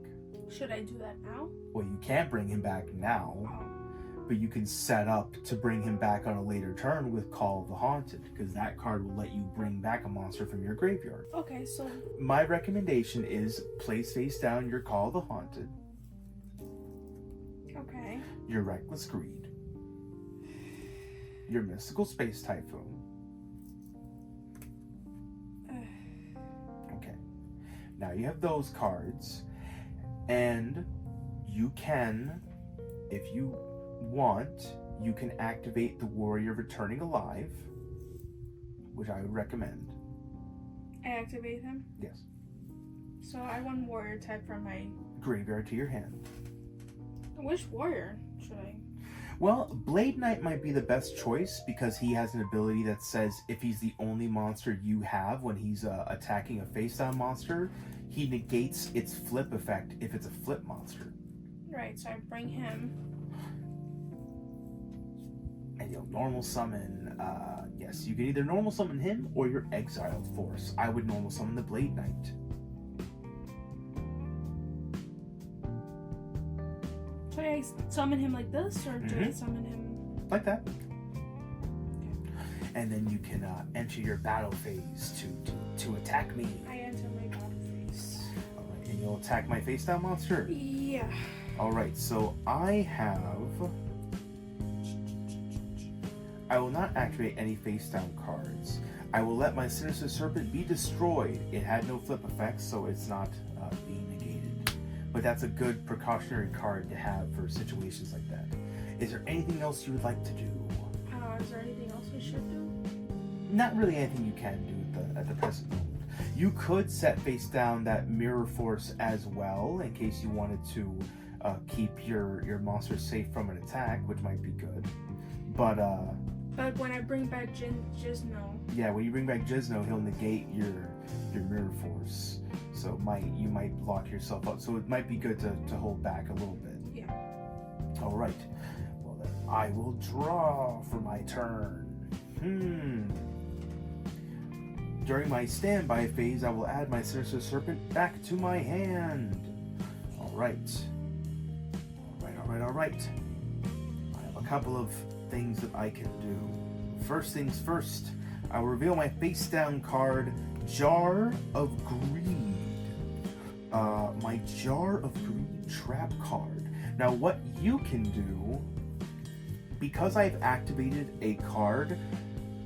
Speaker 2: Should I do that now?
Speaker 1: Well, you can't bring him back now, but you can set up to bring him back on a later turn with Call of the Haunted, because that card will let you bring back a monster from your graveyard.
Speaker 2: Okay, so
Speaker 1: my recommendation is place face down your Call of the Haunted,
Speaker 2: okay,
Speaker 1: your Reckless Greed, your Mystical Space Typhoon. Okay. Now you have those cards, and you can, if you want, you can activate the Warrior Returning Alive, which I would recommend.
Speaker 2: I activate him?
Speaker 1: Yes.
Speaker 2: So I want warrior type from my
Speaker 1: graveyard to your hand.
Speaker 2: Which warrior should I?
Speaker 1: Well, Blade Knight might be the best choice because he has an ability that says if he's the only monster you have when he's attacking a face-down monster, he negates its flip effect if it's a flip monster.
Speaker 2: Right, so I bring him.
Speaker 1: And you'll normal summon, yes, you can either normal summon him or your exiled force. I would normal summon the Blade Knight.
Speaker 2: Should I summon him like this, or do I summon him
Speaker 1: like that? And then you can enter your battle phase to attack me.
Speaker 2: I enter my battle phase.
Speaker 1: Alright, and you'll attack my face down monster?
Speaker 2: Yeah.
Speaker 1: Alright, so I will not activate any face down cards. I will let my Sinister Serpent be destroyed. It had no flip effects, so it's not being negated. But that's a good precautionary card to have for situations like that. Is there anything else you would like to do?
Speaker 2: Is there anything else we should do?
Speaker 1: Not really anything you can do at the present moment. You could set face down that Mirror Force as well, in case you wanted to keep your monsters safe from an attack, which might be good. But
Speaker 2: when I bring back Jizno.
Speaker 1: Yeah, when you bring back Jizno, he'll negate your Mirror Force. So you might lock yourself up. So it might be good to hold back a little bit.
Speaker 2: Yeah.
Speaker 1: Alright. Well then, I will draw for my turn. During my standby phase, I will add my Sinister Serpent back to my hand. Alright. Alright. I have a couple of things that I can do. First things first, I will reveal my face down card, Jar of Greed. My Jar of Greed trap card. Now what you can do, because I've activated a card,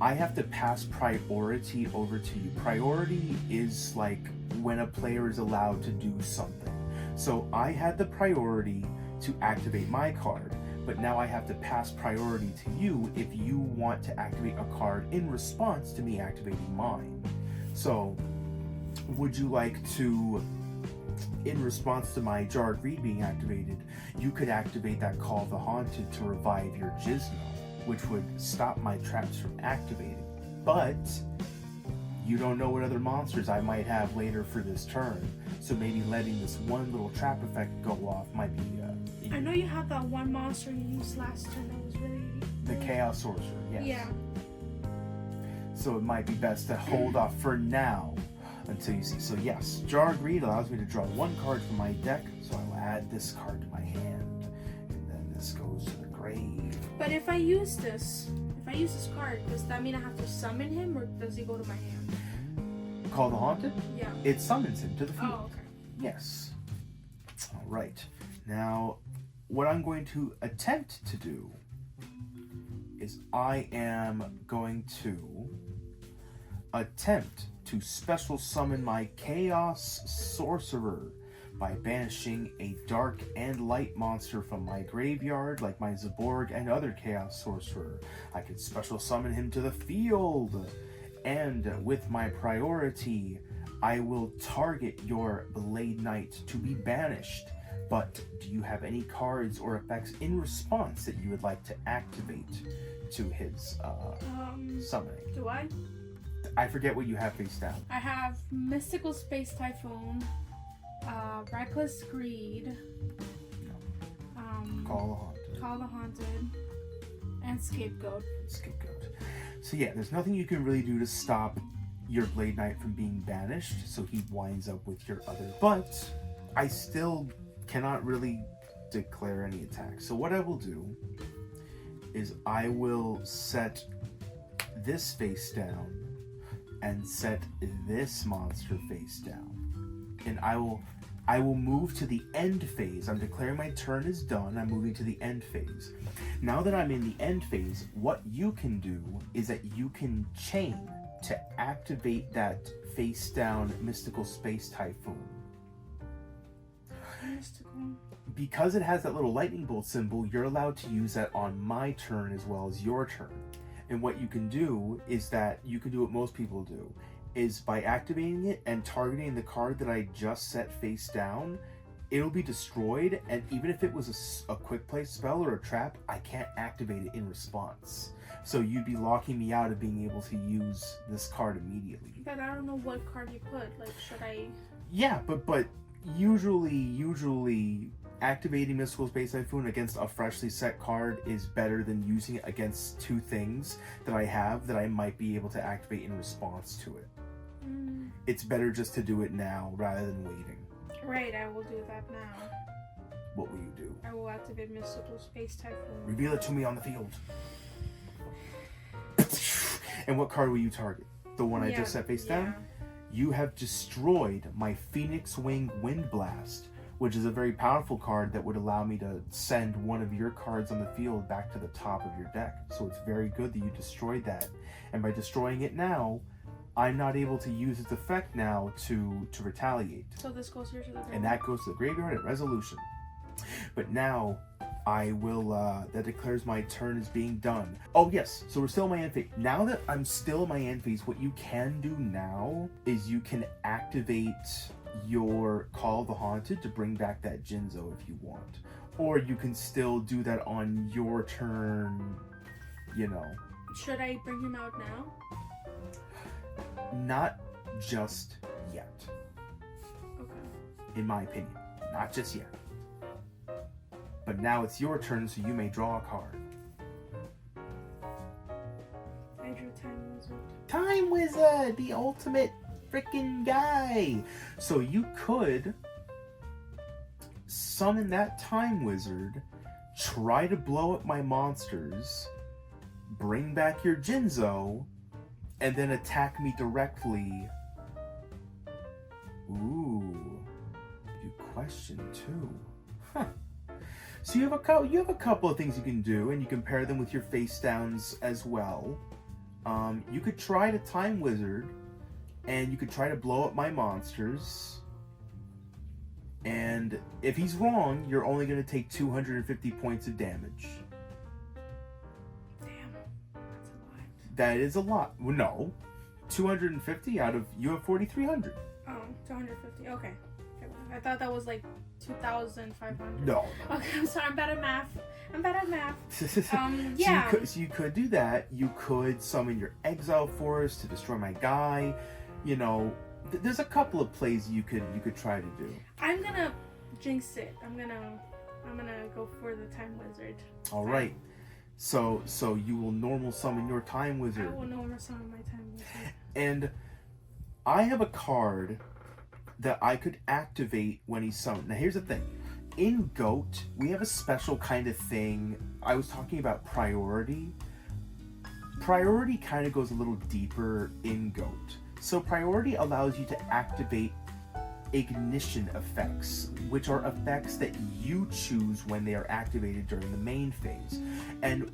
Speaker 1: I have to pass priority over to you. Priority is like when a player is allowed to do something. So I had the priority to activate my card, but now I have to pass priority to you if you want to activate a card in response to me activating mine. So, would you like to, in response to my Jar of Greed being activated, you could activate that Call of the Haunted to revive your Jizno, which would stop my traps from activating. But you don't know what other monsters I might have later for this turn, so maybe letting this one little trap effect go off might be
Speaker 2: I know you have that one monster you used last turn that was really...
Speaker 1: The Chaos Sorcerer, yes.
Speaker 2: Yeah.
Speaker 1: So it might be best to hold off for now until you see. So yes, Jar Greed allows me to draw one card from my deck, so I will add this card to my hand, and then this goes to the grave.
Speaker 2: But if I use this card, does that mean I have to summon him, or does he go to my hand?
Speaker 1: Call the Haunted?
Speaker 2: Yeah.
Speaker 1: It summons him to the field.
Speaker 2: Oh, okay.
Speaker 1: Yes. All right. Now, what I'm going to attempt to do is I am going to attempt to special summon my Chaos Sorcerer by banishing a dark and light monster from my graveyard, like my Zaborg and other Chaos Sorcerer. I can special summon him to the field, and with my priority, I will target your Blade Knight to be banished. But do you have any cards or effects in response that you would like to activate to his summoning?
Speaker 2: Do I?
Speaker 1: I forget what you have face down.
Speaker 2: I have Mystical Space Typhoon, Reckless Greed,
Speaker 1: Call
Speaker 2: Call the Haunted, and Scapegoat.
Speaker 1: Scapegoat. So yeah, there's nothing you can really do to stop your Blade Knight from being banished, so he winds up with your other. But I still cannot really declare any attack. So what I will do is I will set this face down and set this monster face down. And I will move to the end phase. I'm declaring my turn is done. I'm moving to the end phase. Now that I'm in the end phase, what you can do is that you can chain to activate that face down Mystical Space Typhoon.
Speaker 2: Mystical.
Speaker 1: Because it has that little lightning bolt symbol, you're allowed to use that on my turn as well as your turn. And what you can do is that you can do what most people do, is by activating it and targeting the card that I just set face down, it'll be destroyed, and even if it was a quick play spell or a trap, I can't activate it in response. So you'd be locking me out of being able to use this card immediately.
Speaker 2: But I don't know what card you put. Like, should I...
Speaker 1: Yeah, but usually activating Mystical Space Typhoon against a freshly set card is better than using it against two things that I have that I might be able to activate in response to it. It's better just to do it now rather than waiting.
Speaker 2: Right, I will do that now.
Speaker 1: What will you do?
Speaker 2: I will activate Mystical Space Typhoon.
Speaker 1: Reveal it to me on the field. And what card will you target? The one I just set face down? You have destroyed my Phoenix Wing Wind Blast, which is a very powerful card that would allow me to send one of your cards on the field back to the top of your deck. So it's very good that you destroyed that. And by destroying it now, I'm not able to use its effect now to retaliate.
Speaker 2: So this goes here to the graveyard.
Speaker 1: And that goes to the graveyard at resolution. But now I will, that declares my turn as being done. Oh yes, so we're still in my end phase. Now that I'm still in my end phase, what you can do now is you can activate your Call of the Haunted to bring back that Jinzo if you want. Or you can still do that on your turn, you know.
Speaker 2: Should I bring him out now?
Speaker 1: Not just yet.
Speaker 2: Okay.
Speaker 1: In my opinion. Not just yet. But now it's your turn, so you may draw a card.
Speaker 2: I drew Time Wizard.
Speaker 1: Time Wizard! The ultimate freaking guy! So you could summon that Time Wizard, try to blow up my monsters, bring back your Jinzo, and then attack me directly. Ooh. Good question, too. Huh. So you have a couple of things you can do, and you can pair them with your face downs as well. You could try to Time Wizard, and you could try to blow up my monsters. And if he's wrong, you're only going to take 250 points of damage.
Speaker 2: Damn, that's a lot.
Speaker 1: That is a lot. Well, no, 250 out of you have 4,300.
Speaker 2: Oh, 250. Okay. I thought that was like 2,500.
Speaker 1: No.
Speaker 2: Okay, I'm sorry. I'm bad at math. Yeah.
Speaker 1: So you could do that. You could summon your Exile Force to destroy my guy. You know, there's a couple of plays you could try to do.
Speaker 2: I'm gonna jinx it. I'm gonna go for the Time Wizard.
Speaker 1: All right. So you will normal summon your Time Wizard.
Speaker 2: I will normal summon my Time Wizard.
Speaker 1: And I have a card that I could activate when he's summoned. Now here's the thing. In GOAT, we have a special kind of thing. I was talking about priority. Priority kind of goes a little deeper in GOAT. So priority allows you to activate ignition effects, which are effects that you choose when they are activated during the main phase. And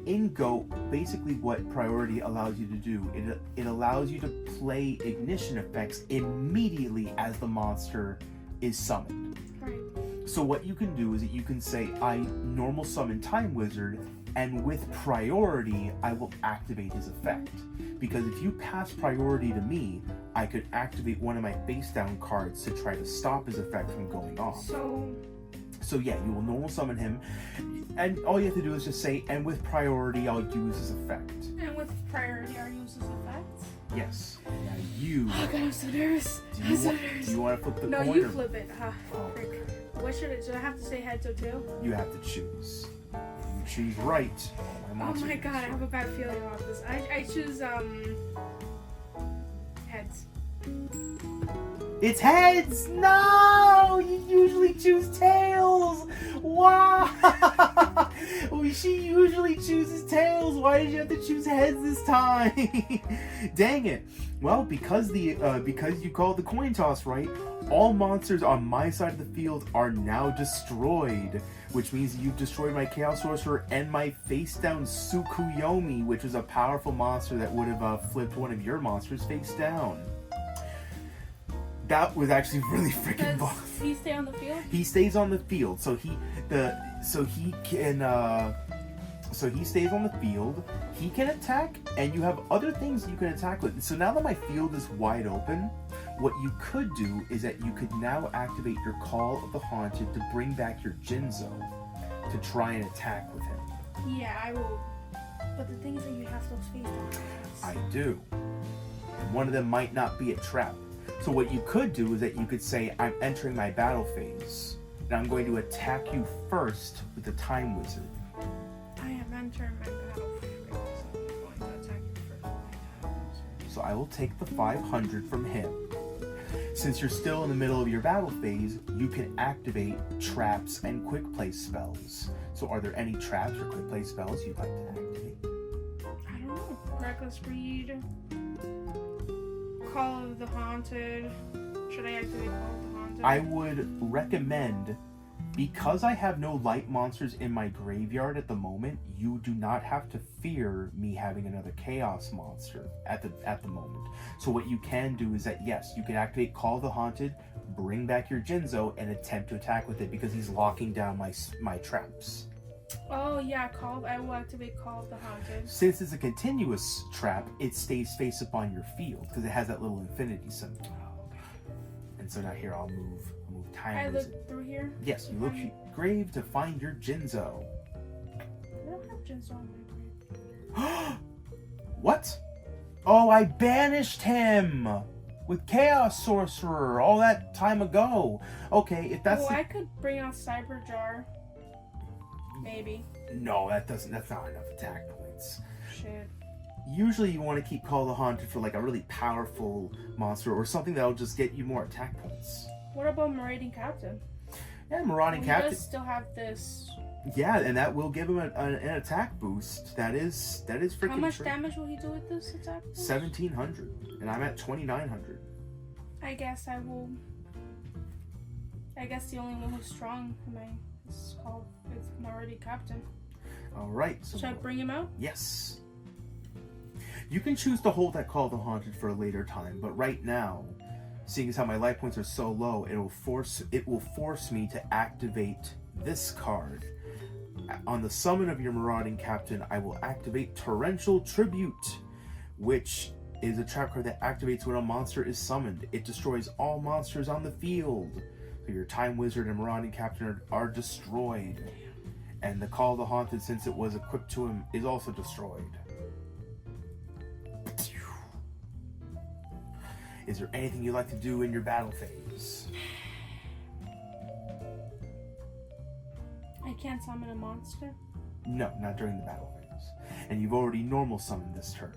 Speaker 1: in GOAT, basically what priority allows you to do, it allows you to play ignition effects immediately as the monster is summoned.
Speaker 2: Right.
Speaker 1: So what you can do is that you can say, I normal summon Time Wizard, and with priority, I will activate his effect. Because if you pass priority to me, I could activate one of my face down cards to try to stop his effect from going off. So yeah, you will normal summon him, and all you have to do is just say, and with priority, I'll use his effect.
Speaker 2: And with priority, I'll use his effect?
Speaker 1: Yes. Now you...
Speaker 2: Oh god, I'm so nervous.
Speaker 1: Do you want to flip the coin?
Speaker 2: No, you
Speaker 1: or...
Speaker 2: flip it. Frick. What should I have to say heads or tail?
Speaker 1: You have to choose. You choose right.
Speaker 2: Oh my god, I have a bad feeling about this. I choose, heads.
Speaker 1: It's heads! No! You usually choose tails! Why? She usually chooses tails. Why did you have to choose heads this time? Dang it. Well, because you called the coin toss right, all monsters on my side of the field are now destroyed, which means you've destroyed my Chaos Sorcerer and my face down Tsukuyomi, which was a powerful monster that would have flipped one of your monsters face down. That was actually really freaking boss.
Speaker 2: Does he stay on the field?
Speaker 1: He stays on the field, so he stays on the field. He can attack, and you have other things you can attack with. So now that my field is wide open, what you could do is that you could now activate your Call of the Haunted to bring back your Jinzo to try and attack with him.
Speaker 2: Yeah, I will. But the thing is that you have those face down cards.
Speaker 1: I do. And one of them might not be a trap. So what you could do is that you could say, I'm entering my battle phase, and I'm going to attack you first with the Time Wizard.
Speaker 2: I am entering my battle phase, so I'm going to attack you first with my Time Wizard.
Speaker 1: So I will take the 500 from him. Since you're still in the middle of your battle phase, you can activate traps and quick play spells. So are there any traps or quick play spells you'd like to activate?
Speaker 2: I don't know. Reckless Greed. Call of the Haunted. Should I activate Call of the Haunted?
Speaker 1: I would recommend, because I have no light monsters in my graveyard at the moment, you do not have to fear me having another chaos monster at the moment. So what you can do is that, yes, you can activate Call of the Haunted, bring back your Jinzo, and attempt to attack with it because he's locking down my traps.
Speaker 2: Oh yeah, I will activate Call of the Haunted.
Speaker 1: Since it's a continuous trap, it stays face up on your field because it has that little infinity symbol.
Speaker 2: Oh, okay.
Speaker 1: And so now here I'll move Time
Speaker 2: I
Speaker 1: Wizard.
Speaker 2: look through here?
Speaker 1: Yes, you look grave to find your Jinzo.
Speaker 2: I don't have Jinzo on my grave.
Speaker 1: What? Oh, I banished him with Chaos Sorcerer all that time ago. Okay, if that's
Speaker 2: I could bring out Cyber Jar. Maybe.
Speaker 1: No, that's not enough attack points.
Speaker 2: Shit.
Speaker 1: Usually you want to keep Call of the Haunted for like a really powerful monster or something that'll just get you more attack points.
Speaker 2: What about Marauding Captain?
Speaker 1: Yeah, Marauding
Speaker 2: He
Speaker 1: Captain.
Speaker 2: does still have this.
Speaker 1: Yeah, and that will give him an attack boost. That is freaking.
Speaker 2: How much damage will he do with this attack boost?
Speaker 1: 1,700, and I'm at 2,900.
Speaker 2: I guess I will. I guess the only one who's strong in my is called it's Marauding Captain.
Speaker 1: All right. So
Speaker 2: Should I bring him out?
Speaker 1: Yes. You can choose to hold that Call of the Haunted for a later time, but right now, seeing as how my life points are so low, it will force me to activate this card. On the summon of your Marauding Captain, I will activate Torrential Tribute, which is a trap card that activates when a monster is summoned. It destroys all monsters on the field. So your Time Wizard and Marauding Captain are destroyed. And the Call of the Haunted, since it was equipped to him, is also destroyed. Is there anything you'd like to do in your battle phase?
Speaker 2: I can't summon a monster.
Speaker 1: No, not during the battle phase. And you've already normal summoned this turn.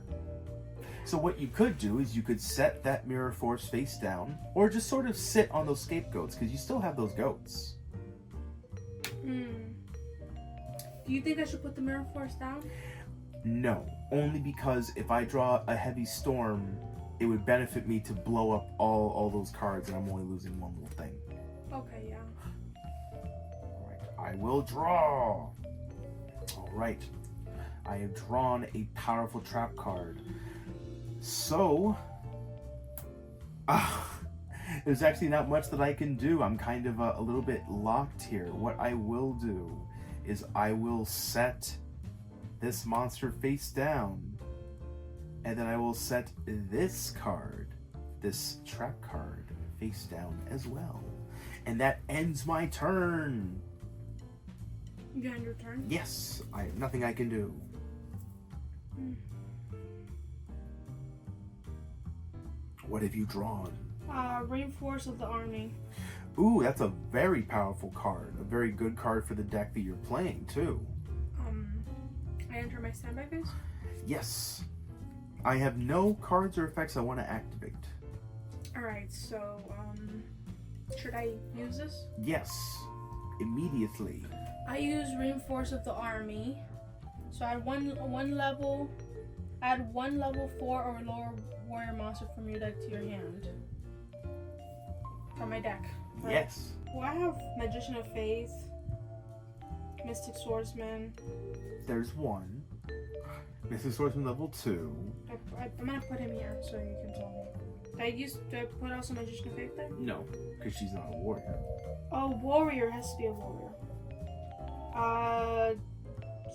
Speaker 1: So what you could do is you could set that mirror force face down, or just sort of sit on those scapegoats, because you still have those goats.
Speaker 2: Do you think I should put the mirror force down?
Speaker 1: No, only because if I draw a heavy storm, it would benefit me to blow up all those cards, and I'm only losing one little thing.
Speaker 2: Okay, yeah.
Speaker 1: Alright, I will draw. Alright, I have drawn a powerful trap card. So, there's actually not much that I can do. I'm kind of a little bit locked here. What I will do is I will set this monster face down, and then I will set this card, this trap card, face down as well. And that ends my turn.
Speaker 2: You end your turn?
Speaker 1: Yes, I have nothing I can do. What have you drawn?
Speaker 2: Reinforce of the army.
Speaker 1: Ooh, that's a very powerful card. A very good card for the deck that you're playing, too.
Speaker 2: I enter my standby phase?
Speaker 1: Yes. I have no cards or effects I want to activate.
Speaker 2: Alright, so, should I use this?
Speaker 1: Yes. Immediately.
Speaker 2: I use Reinforce of the Army. So add one level 4 or lower warrior monster from your deck to your hand. From my deck. Right?
Speaker 1: Yes.
Speaker 2: Well, I have Magician of Faith, Mystic Swordsman.
Speaker 1: There's one. Mystic Swordsman level 2.
Speaker 2: I'm gonna put him here so you can tell me. Do I put also Magician of Faith there?
Speaker 1: No, because she's not a warrior.
Speaker 2: Oh, warrior has to be a warrior.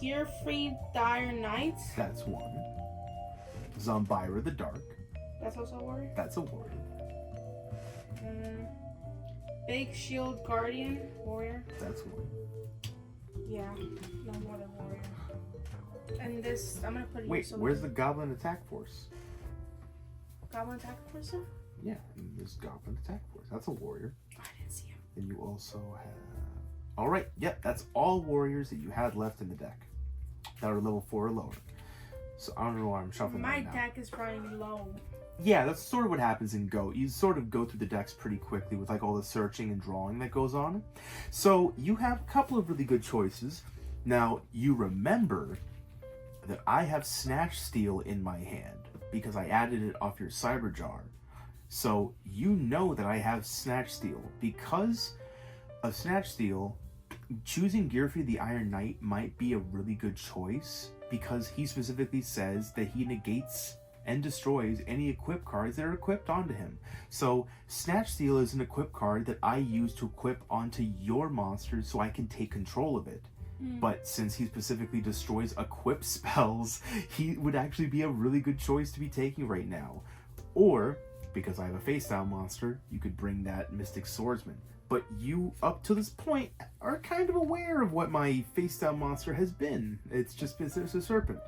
Speaker 2: Gearfried Dire Knight.
Speaker 1: That's one. Zombira the Dark.
Speaker 2: That's also a warrior.
Speaker 1: That's a warrior.
Speaker 2: Big Shield Guardian. Warrior.
Speaker 1: That's one.
Speaker 2: Yeah, no more than warrior. And this, I'm gonna put it
Speaker 1: Wait,
Speaker 2: here.
Speaker 1: where's the Goblin Attack Force?
Speaker 2: Goblin Attack Force?
Speaker 1: Yeah, and there's Goblin Attack Force. That's a warrior.
Speaker 2: I didn't see him.
Speaker 1: And you also have... Alright, yep, that's all warriors that you had left in the deck that are level 4 or lower. So I don't know why I'm shuffling
Speaker 2: My
Speaker 1: right now.
Speaker 2: deck is running low.
Speaker 1: Yeah, that's sort of what happens in Go. You sort of go through the decks pretty quickly with like all the searching and drawing that goes on. So you have a couple of really good choices. Now, you remember that I have Snatch Steal in my hand because I added it off your Cyber Jar. So you know that I have Snatch Steal. Because of Snatch Steal, choosing Gearfried the Iron Knight might be a really good choice because he specifically says that he negates and destroys any equip cards that are equipped onto him. So Snatch Steal is an equip card that I use to equip onto your monsters so I can take control of it. But since he specifically destroys equip spells, he would actually be a really good choice to be taking right now. Or, because I have a face down monster, you could bring that Mystic Swordsman. But you, up to this point, are kind of aware of what my face down monster has been. It's just been a serpent.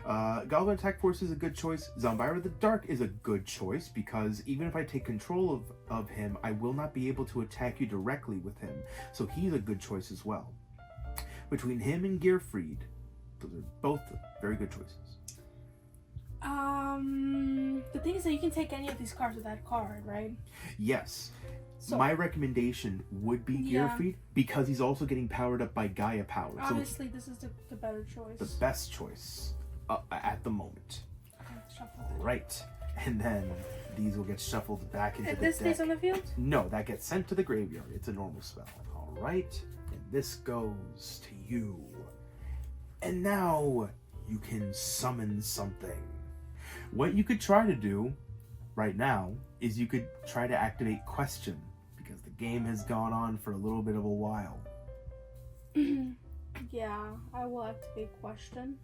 Speaker 1: Goblin Attack Force is a good choice. Zombira the Dark is a good choice because even if I take control of him, I will not be able to attack you directly with him. So he's a good choice as well. Between him and Gearfried, those are both very good choices.
Speaker 2: The thing is that you can take any of these cards with that card, right?
Speaker 1: Yes.
Speaker 2: So,
Speaker 1: my recommendation would be Gearfried because he's also getting powered up by Gaia power.
Speaker 2: Obviously, this is the better choice.
Speaker 1: The best choice at the moment.
Speaker 2: Okay, shuffle it.
Speaker 1: Right. And then these will get shuffled back into
Speaker 2: If
Speaker 1: the
Speaker 2: this
Speaker 1: deck.
Speaker 2: stays on the field?
Speaker 1: No, that gets sent to the graveyard. It's a normal spell. All right. And this goes to you. And now you can summon something. What you could try to do right now is you could try to activate Question because the game has gone on for a little bit of a while.
Speaker 2: Yeah, I will activate Question.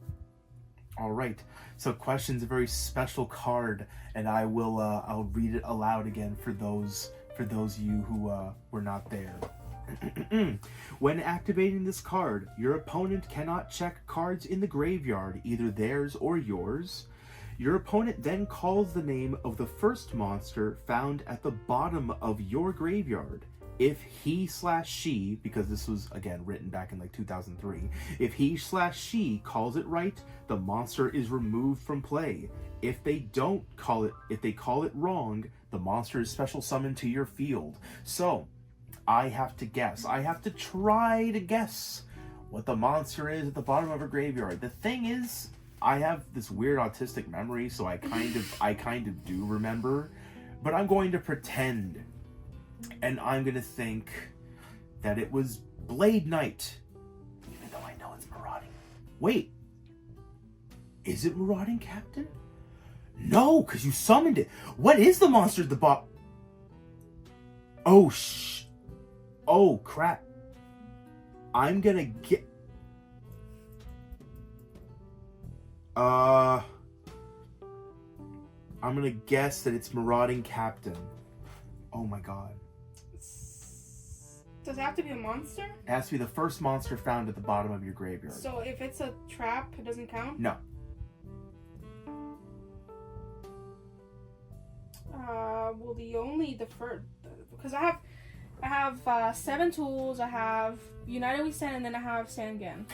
Speaker 1: All right, so Question's a very special card, and I will I'll read it aloud again for those of you who were not there. When activating this card, your opponent cannot check cards in the graveyard, either theirs or yours. Your opponent then calls the name of the first monster found at the bottom of your graveyard. if he/she, because this was again written back in like 2003, if he/she calls it right, the monster is removed from play. If they call it wrong, the monster is special summoned to your field. So I have to guess. I have to try to guess what the monster is at the bottom of a graveyard. The thing is, I have this weird autistic memory, so I kind of do remember, but I'm going to pretend, and I'm going to think that it was Blade Knight, even though I know it's Marauding. Wait, is it Marauding Captain? No, because you summoned it. What is the monster at the bottom? Oh, crap. I'm gonna get... I'm gonna guess that it's Marauding Captain. Oh my god.
Speaker 2: Does it have to be a monster?
Speaker 1: It has to be the first monster found at the bottom of your graveyard.
Speaker 2: So if it's a trap, it doesn't count?
Speaker 1: No.
Speaker 2: Well, the first, because I have 7 tools. I have United We Stand, and then I have Sandgan.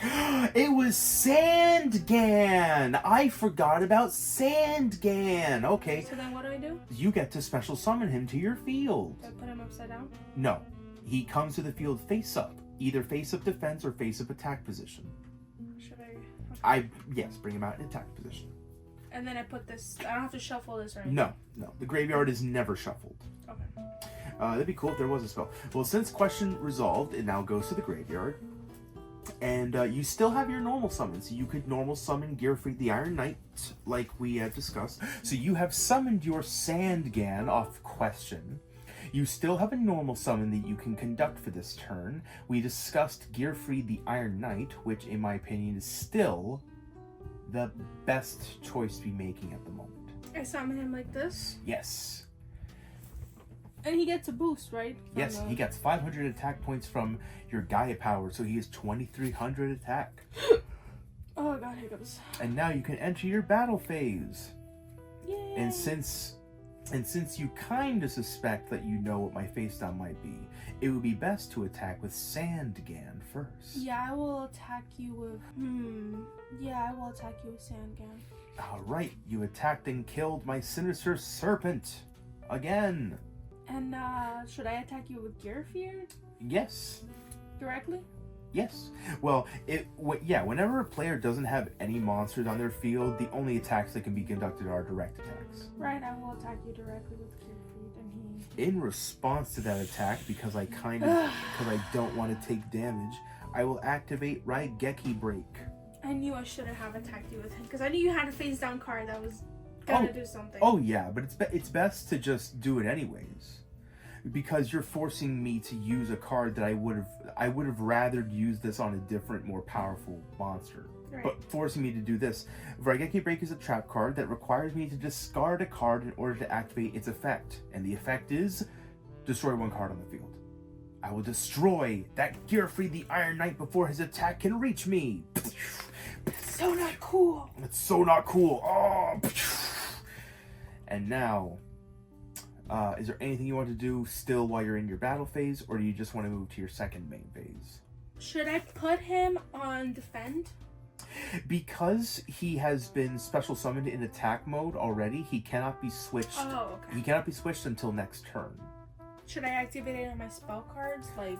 Speaker 1: It was Sandgan! I forgot about Sandgan! Okay.
Speaker 2: So then what do I do?
Speaker 1: You get to special summon him to your field.
Speaker 2: Do I put him upside down?
Speaker 1: No. He comes to the field face up. Either face up defense or face up attack position.
Speaker 2: Should I?
Speaker 1: Yes, bring him out in attack position.
Speaker 2: And then I put this, I don't have to shuffle this or anything?
Speaker 1: No. The graveyard is never shuffled.
Speaker 2: Okay.
Speaker 1: That'd be cool if there was a spell. Well, since question resolved, it now goes to the graveyard. And you still have your normal summons. So you could normal summon Gearfried the Iron Knight, like we had discussed. So you have summoned your Sandgan off question. You still have a normal summon that you can conduct for this turn. We discussed Gearfried the Iron Knight, which in my opinion is still the best choice to be making at the moment.
Speaker 2: I summon him like this?
Speaker 1: Yes.
Speaker 2: And he gets a boost, right?
Speaker 1: Yes, he gets 500 attack points from your Gaia power, so he is 2300 attack.
Speaker 2: Oh, I got hiccups.
Speaker 1: And now you can enter your battle phase.
Speaker 2: Yay!
Speaker 1: And since you kind of suspect that you know what my face down might be, it would be best to attack with Sandgan first.
Speaker 2: Yeah, I will attack you with... Yeah, I will attack you with Sandgan.
Speaker 1: Alright, you attacked and killed my sinister serpent. Again.
Speaker 2: And, should I attack you with Gearfried?
Speaker 1: Yes.
Speaker 2: Directly?
Speaker 1: Yes. Well, whenever a player doesn't have any monsters on their field, the only attacks that can be conducted are direct attacks.
Speaker 2: Right, I will attack you directly with Gearfried, and he...
Speaker 1: In response to that attack, because I don't want to take damage, I will activate Raigeki Break.
Speaker 2: I knew I shouldn't have attacked you with him, because I knew you had a face down card that was gonna do something.
Speaker 1: Oh yeah, but it's best to just do it anyways, because you're forcing me to use a card that I would have rather used this on a different, more powerful monster.
Speaker 2: Right.
Speaker 1: But forcing me to do this. Raigeki Break is a trap card that requires me to discard a card in order to activate its effect, and the effect is destroy 1 card on the field. I will destroy that Gearfried the Iron Knight before his attack can reach me.
Speaker 2: So not cool.
Speaker 1: It's so not cool. Oh. And now, is there anything you want to do still while you're in your battle phase, or do you just want to move to your second main phase?
Speaker 2: Should I put him on defend?
Speaker 1: Because he has been special summoned in attack mode already, he cannot be switched.
Speaker 2: Oh, okay.
Speaker 1: He cannot be switched until next turn.
Speaker 2: Should I activate it on my spell cards, like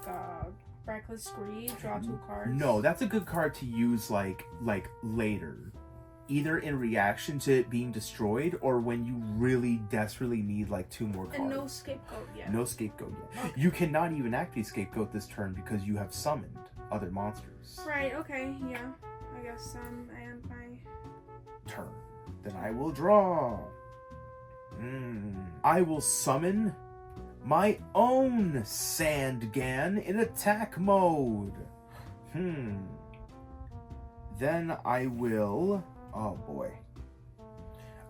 Speaker 2: Reckless Greed, draw 2 cards?
Speaker 1: No, that's a good card to use like later. Either in reaction to it being destroyed, or when you really desperately need like 2 more cards.
Speaker 2: And no scapegoat yet.
Speaker 1: No scapegoat yet.
Speaker 2: Okay.
Speaker 1: You cannot even activate scapegoat this turn because you have summoned other monsters.
Speaker 2: Right, okay, yeah. I guess I end my
Speaker 1: Turn. Then I will draw. I will summon my own Sandgan in attack mode. Then I will... Oh boy.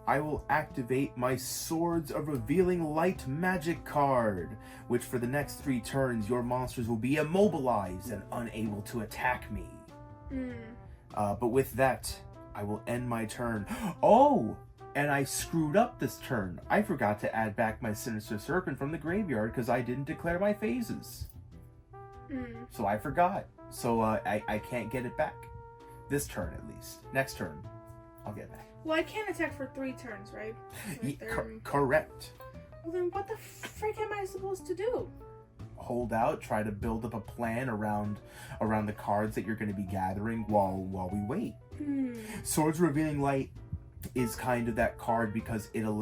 Speaker 1: I will activate my Swords of Revealing Light magic card, which for the next 3 turns, your monsters will be immobilized and unable to attack me. But with that, I will end my turn. Oh! And I screwed up this turn. I forgot to add back my Sinister Serpent from the graveyard because I didn't declare my phases. So I forgot. So I can't get it back. This turn, at least. Next turn, I'll get it back.
Speaker 2: Well, I can't attack for 3 turns, right?
Speaker 1: Correct.
Speaker 2: Well, then what the frick am I supposed to do?
Speaker 1: Hold out, try to build up a plan around the cards that you're going to be gathering while we wait. Swords Revealing Light is kind of that card because it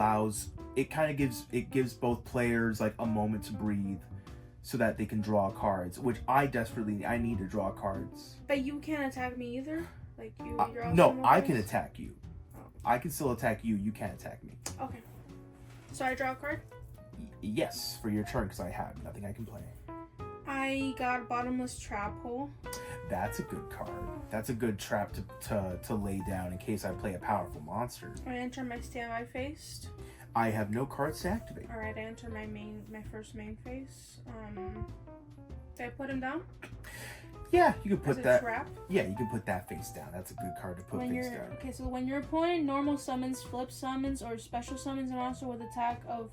Speaker 1: gives both players like a moment to breathe so that they can draw cards, which I need to draw cards.
Speaker 2: But you can't attack me either? Like you're also
Speaker 1: no, I
Speaker 2: cards?
Speaker 1: can attack you.
Speaker 2: Oh.
Speaker 1: I can still attack you. You can't attack me.
Speaker 2: Okay. So I draw a card?
Speaker 1: Yes, for your turn, because I have nothing I can play.
Speaker 2: I got Bottomless Trap Hole.
Speaker 1: That's a good card. That's a good trap to lay down in case I play a powerful monster.
Speaker 2: I enter my standby phase.
Speaker 1: I have no cards to activate.
Speaker 2: Alright, I enter my first main phase. Did I put him down?
Speaker 1: Yeah, you can put
Speaker 2: As a
Speaker 1: that.
Speaker 2: trap?
Speaker 1: Yeah, you can put that face down. That's a good card to put face down.
Speaker 2: Okay, so when your opponent normal summons, flip summons, or special summons a monster with attack of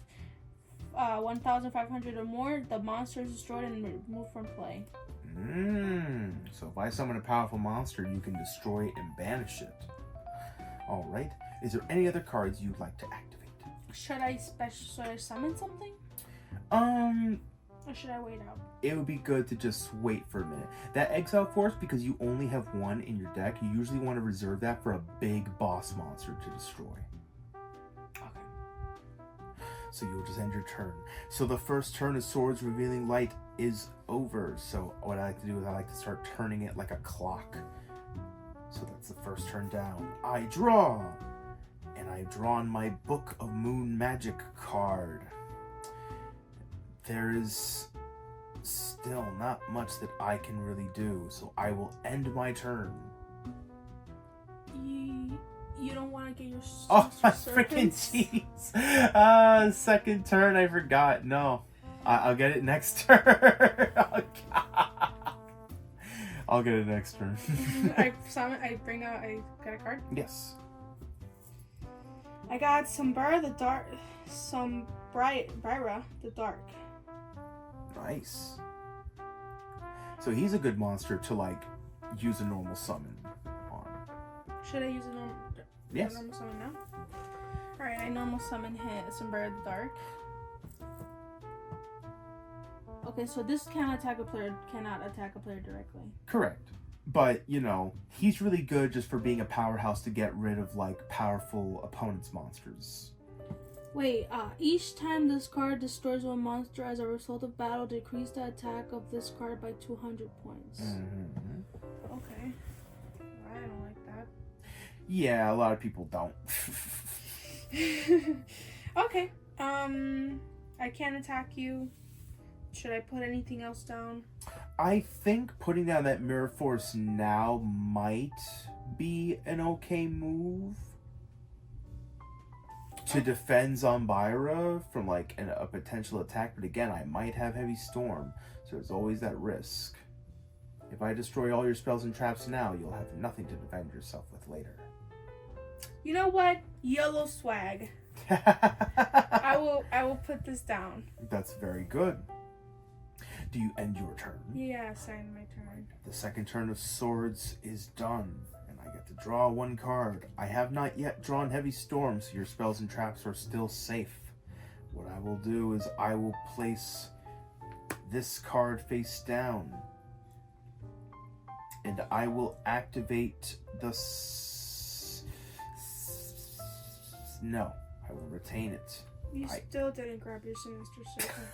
Speaker 2: 1,500 or more, the monster is destroyed and removed from play.
Speaker 1: So if I summon a powerful monster, you can destroy it and banish it. Alright. Is there any other cards you'd like to activate?
Speaker 2: Should I summon something? Or should I wait out?
Speaker 1: It would be good to just wait for a minute. That Exile Force, because you only have one in your deck, you usually want to reserve that for a big boss monster to destroy.
Speaker 2: Okay.
Speaker 1: So you'll just end your turn. So the first turn of Swords Revealing Light is over. So what I like to do is I like to start turning it like a clock. So that's the first turn down. I draw! And I've drawn my Book of Moon Magic card. There is still not much that I can really do, so I will end my turn.
Speaker 2: You don't want to get your
Speaker 1: Oh, my
Speaker 2: freaking
Speaker 1: freaking jeez. Second turn, I forgot. No. I'll get it next turn. I'll get it next turn.
Speaker 2: I got a card?
Speaker 1: Yes.
Speaker 2: I got Sombra the Dark, Sombrira the Dark.
Speaker 1: Nice. So he's a good monster to, like, use a normal summon on.
Speaker 2: Should I use a normal summon now? Alright, I normal summon Sombra the Dark. Okay, so this cannot attack a player directly.
Speaker 1: Correct. But, you know, he's really good just for being a powerhouse to get rid of, like, powerful opponent's monsters.
Speaker 2: Wait, each time this card destroys one monster as a result of battle, decrease the attack of this card by 200 points. Okay. I don't like that.
Speaker 1: Yeah, a lot of people don't.
Speaker 2: Okay. I can't attack you. Should I put anything else down?
Speaker 1: I think putting down that Mirror Force now might be an okay move to defend Zombira from like a potential attack, but again, I might have Heavy Storm, so there's always that risk. If I destroy all your spells and traps now, you'll have nothing to defend yourself with later.
Speaker 2: You know what? Yellow swag. I will put this down.
Speaker 1: That's very good. Do you end your turn?
Speaker 2: Yes, I end my turn.
Speaker 1: The second turn of Swords is done, and I get to draw one card. I have not yet drawn Heavy Storm, so your spells and traps are still safe. What I will do is I will place this card face down, and I will activate the... No, I will retain it.
Speaker 2: You still didn't grab your Sinister Serpent.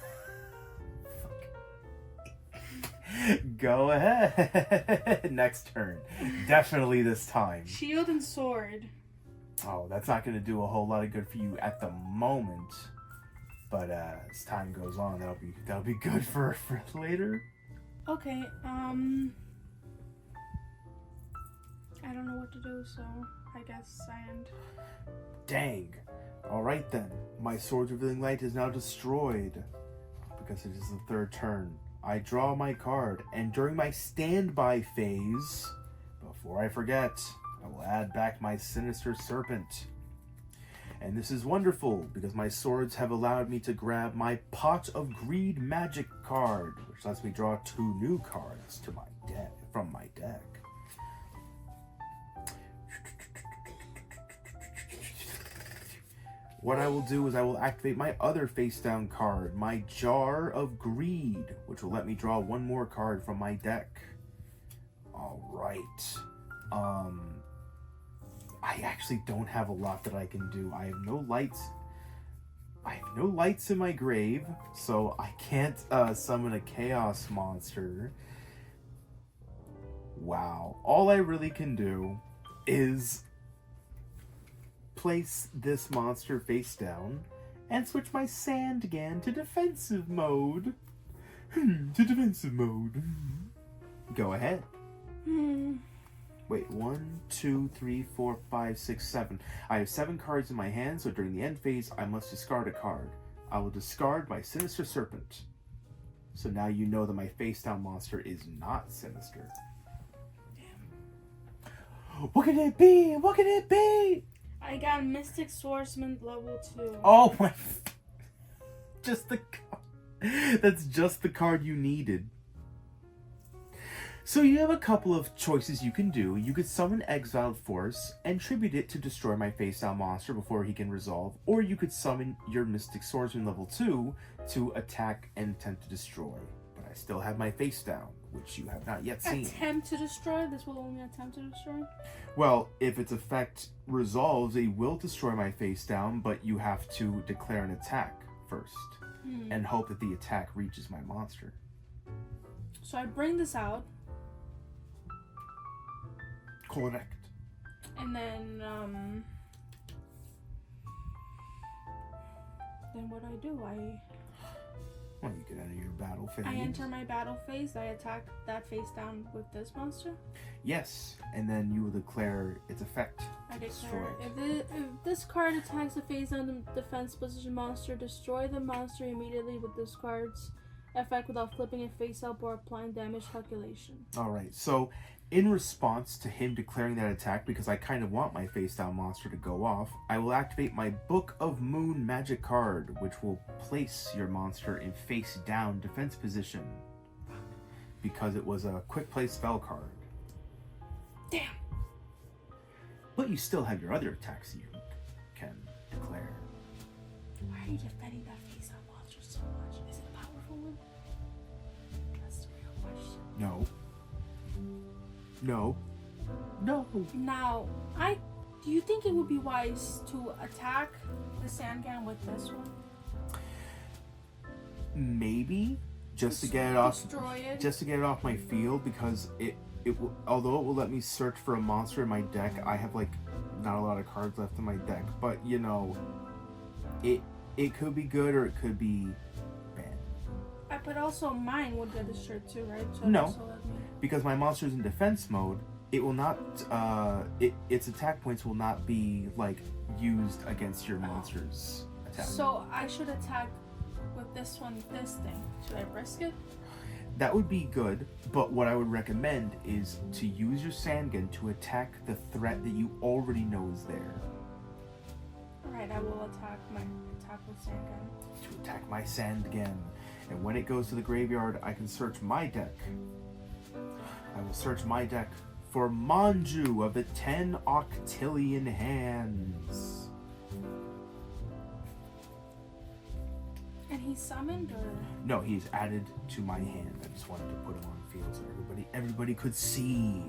Speaker 1: Go ahead. Next turn. Definitely this time.
Speaker 2: Shield and Sword.
Speaker 1: Oh, that's not going to do a whole lot of good for you at the moment. But as time goes on, that'll be good for later.
Speaker 2: Okay, I don't know what to do, so I guess I end.
Speaker 1: Dang. Alright then. My Swords Revealing Light is now destroyed. Because it is the third turn. I draw my card, and during my standby phase, before I forget, I will add back my Sinister Serpent. And this is wonderful because my swords have allowed me to grab my Pot of Greed magic card, which lets me draw 2 new cards to my deck from my deck. What I will do is I will activate my other face down card, my Jar of Greed, which will let me draw 1 more card from my deck. Alright. I actually don't have a lot that I can do. I have no lights. I have no lights in my grave, so I can't summon a chaos monster. Wow. All I really can do is place this monster face down and switch my sand again to defensive mode. Go ahead. Wait, 1, 2, 3, 4, 5, 6, 7. I have 7 cards in my hand, so during the end phase, I must discard a card. I will discard my Sinister Serpent. So now you know that my face-down monster is not Sinister. Damn. What can it be? What can it be?
Speaker 2: I got Mystic Swordsman level 2.
Speaker 1: Oh my... Just the card. That's just the card you needed. So you have a couple of choices you can do. You could summon Exiled Force and tribute it to destroy my face-down monster before he can resolve, or you could summon your Mystic Swordsman level 2 to attack and attempt to destroy. But I still have my face-down, which you have not yet seen.
Speaker 2: Attempt to destroy? This will only attempt to destroy?
Speaker 1: Well, if its effect resolves, it will destroy my face-down, but you have to declare an attack first and hope that the attack reaches my monster.
Speaker 2: So I bring this out.
Speaker 1: Correct.
Speaker 2: And then what I do,
Speaker 1: Well, you get out of your battle phase.
Speaker 2: I enter my battle phase. I attack that face down with this monster.
Speaker 1: Yes, and then you will declare its effect.
Speaker 2: I declare if this card attacks the face down defense position monster, destroy the monster immediately with this card's effect without flipping it face up or applying damage calculation.
Speaker 1: All right, so in response to him declaring that attack, because I kind of want my face down monster to go off, I will activate my Book of Moon magic card, which will place your monster in face down defense position because it was a quick play spell card.
Speaker 2: Damn.
Speaker 1: But you still have your other attacks you can declare.
Speaker 2: Why are you defending that face down monster so much? Is it a powerful one? That's the real question.
Speaker 1: No. No. No.
Speaker 2: Now, do you think it would be wise to attack the Sandgan with this one?
Speaker 1: Maybe just to get it off.
Speaker 2: Destroy it.
Speaker 1: Just to get it off my field, because although it will let me search for a monster in my deck, I have like not a lot of cards left in my deck. But you know, it could be good or it could be bad.
Speaker 2: But also mine would get destroyed too, right? So
Speaker 1: No.
Speaker 2: also let me...
Speaker 1: Because my monster is in defense mode, it will not. Its attack points will not be like used against your monster's attack.
Speaker 2: So I should attack with this one, this thing. Should I risk it?
Speaker 1: That would be good, but what I would recommend is to use your Sandgun to attack the threat that you already know is there.
Speaker 2: Alright, I will attack with Sandgun.
Speaker 1: To attack my Sandgun. And when it goes to the graveyard, I can search my deck. I will search my deck for Manju of the 10 Octillion Hands.
Speaker 2: And he's summoned, or?
Speaker 1: No, he's added to my hand. I just wanted to put him on field so everybody could see.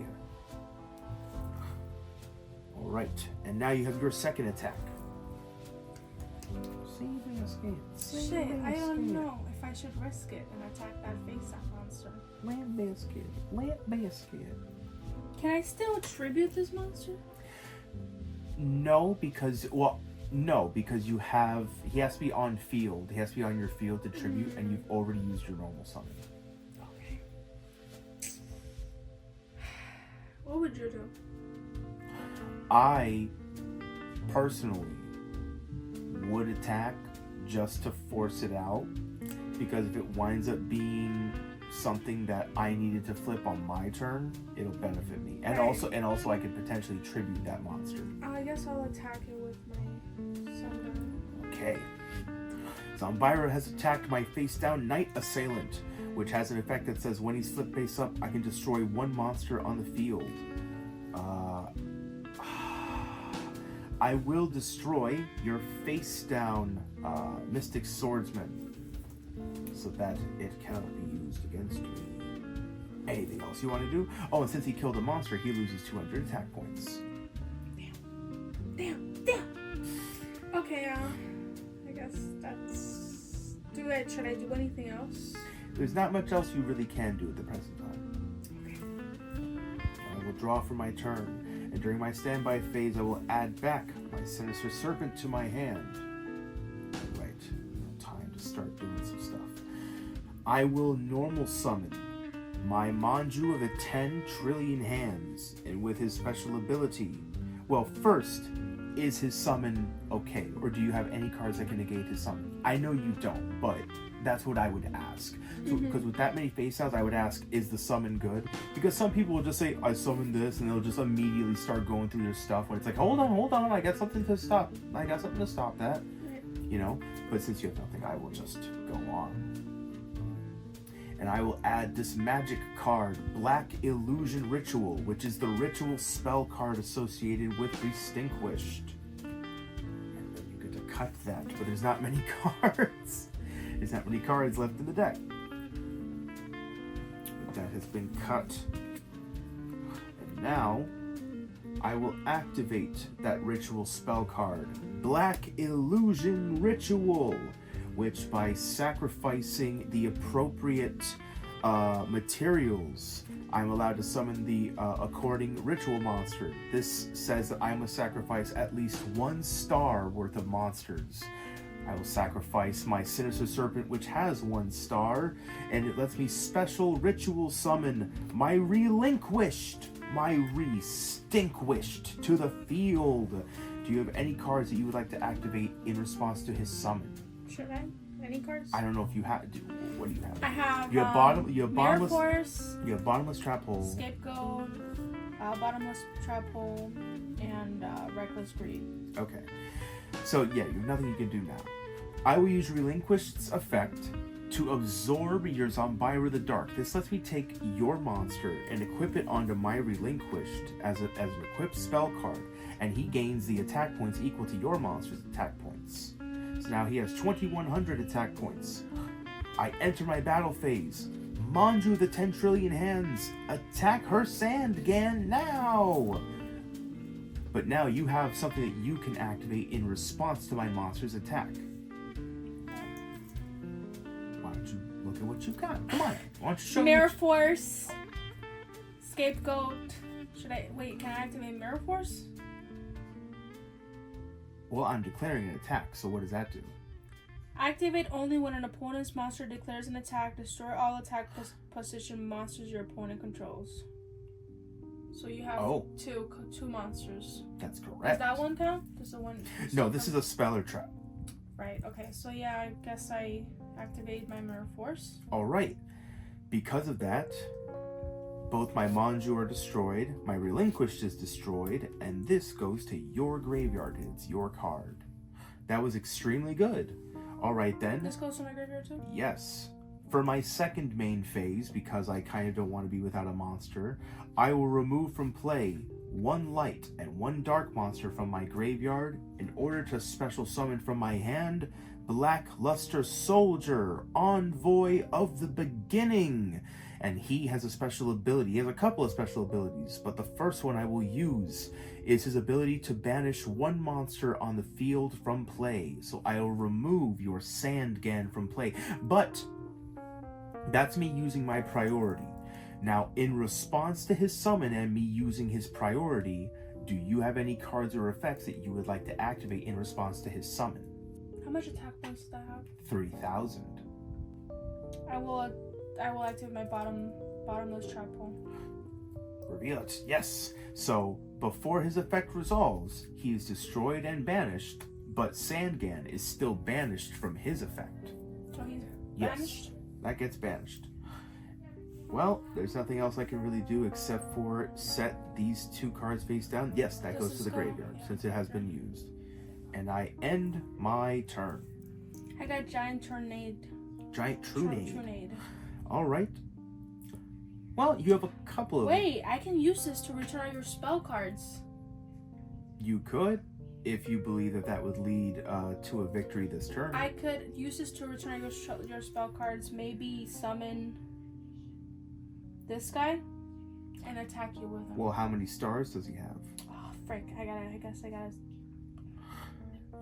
Speaker 1: Alright, and now you have your second attack.
Speaker 2: Shit, I don't know if I should risk it and attack that face-up monster.
Speaker 1: Land basket.
Speaker 2: Can I still tribute this monster?
Speaker 1: No, because you have. He has to be on field. He has to be on your field to tribute, and you've already used your normal summon.
Speaker 2: Okay. What would you do?
Speaker 1: I personally would attack just to force it out, because if it winds up being something that I needed to flip on my turn, it'll benefit me, and
Speaker 2: Right.
Speaker 1: also I could potentially tribute that monster.
Speaker 2: I guess I'll attack it with my
Speaker 1: Okay. Zombira has attacked my face-down Knight Assailant, which has an effect that says when he's flipped face up, I can destroy one monster on the field. I will destroy your face-down Mystic Swordsman so that it cannot be used against me. Anything else you want to do? Oh, and since he killed a monster, he loses 200 attack points.
Speaker 2: Damn. Okay, I guess that's... Should I do anything else?
Speaker 1: There's not much else you really can do at the present time.
Speaker 2: Okay.
Speaker 1: I will draw for my turn, and during my standby phase, I will add back my Sinister Serpent to my hand. Right, time to start doing some stuff. I will normal summon my Manju of the 10 trillion hands, and with his special ability. Well, first, is his summon okay? Or do you have any cards that can negate his summon? I know you don't, but that's what I would ask. So, because with that many face outs, I would ask, is the summon good? Because some people will just say, I summoned this, and they'll just immediately start going through their stuff when it's like, hold on, I got something to stop that. You know? But since you have nothing, I will just go on. And I will add this magic card, Black Illusion Ritual, which is the ritual spell card associated with Extinguished. And then you get to cut that, but there's not many cards. There's not many cards left in the deck. But that has been cut. And now, I will activate that ritual spell card, Black Illusion Ritual, which by sacrificing the appropriate materials, I'm allowed to summon the according ritual monster. This says that I must sacrifice at least 1 star worth of monsters. I will sacrifice my Sinister Serpent, which has 1 star, and it lets me special ritual summon my Relinquished, my Restinguished to the field. Do you have any cards that you would like to activate in response to his summon?
Speaker 2: Should I? Any cards?
Speaker 1: I don't know if you have. What do you have?
Speaker 2: I have.
Speaker 1: You have bottomless.
Speaker 2: Force.
Speaker 1: You have bottomless trap hole.
Speaker 2: Scapegoat. Bottomless trap hole, and reckless greed.
Speaker 1: Okay. So yeah, you have nothing you can do now. I will use Relinquished's effect to absorb your Zombira the Dark. This lets me take your monster and equip it onto my Relinquished as an equipped spell card, and he gains the attack points equal to your monster's attack points. So now he has 2,100 attack points. I enter my battle phase. Manju the 10 trillion hands, attack her Sandgan now! But now you have something that you can activate in response to my monster's attack. Why don't you look at what you've got? Come on, why don't you show me?
Speaker 2: Mirror Force. Scapegoat. Can I activate Mirror Force?
Speaker 1: Well, I'm declaring an attack, so what does that do?
Speaker 2: Activate only when an opponent's monster declares an attack. Destroy all attack position monsters your opponent controls. So you have two monsters.
Speaker 1: That's correct.
Speaker 2: Does that one count? Does the one?
Speaker 1: No, this is a speller trap.
Speaker 2: Right. Okay. So yeah, I guess I activate my Mirror Force.
Speaker 1: All right. Because of that, both my Manju are destroyed, my Relinquished is destroyed, and this goes to your graveyard. It's your card. That was extremely good. All right then.
Speaker 2: This goes to my graveyard too?
Speaker 1: Yes. For my second main phase, because I kind of don't want to be without a monster, I will remove from play 1 light and 1 dark monster from my graveyard in order to special summon from my hand Black Luster Soldier, Envoy of the Beginning. And he has a special ability. He has a couple of special abilities, but the first one I will use is his ability to banish 1 monster on the field from play. So I will remove your Sandgan from play. But that's me using my priority. Now, in response to his summon and me using his priority, do you have any cards or effects that you would like to activate in response to his summon?
Speaker 2: How much attack points does that have?
Speaker 1: 3,000.
Speaker 2: I will activate my bottomless trap hole.
Speaker 1: Reveal it. Yes. So, before his effect resolves, he is destroyed and banished, but Sandgan is still banished from his effect.
Speaker 2: So he's banished?
Speaker 1: Yes, that gets banished. Well, there's nothing else I can really do except for set these 2 cards face down. Yes, that goes to the graveyard since it has been used. And I end my turn.
Speaker 2: I got giant tornado.
Speaker 1: Giant Trunade.
Speaker 2: Tornado.
Speaker 1: All right. Well, you have a couple of...
Speaker 2: Wait, I can use this to return all your spell cards.
Speaker 1: You could, if you believe that that would lead to a victory this turn.
Speaker 2: I could use this to return your spell cards. Maybe summon this guy and attack you with him.
Speaker 1: Well, how many stars does he have?
Speaker 2: Oh, frick. I guess I gotta...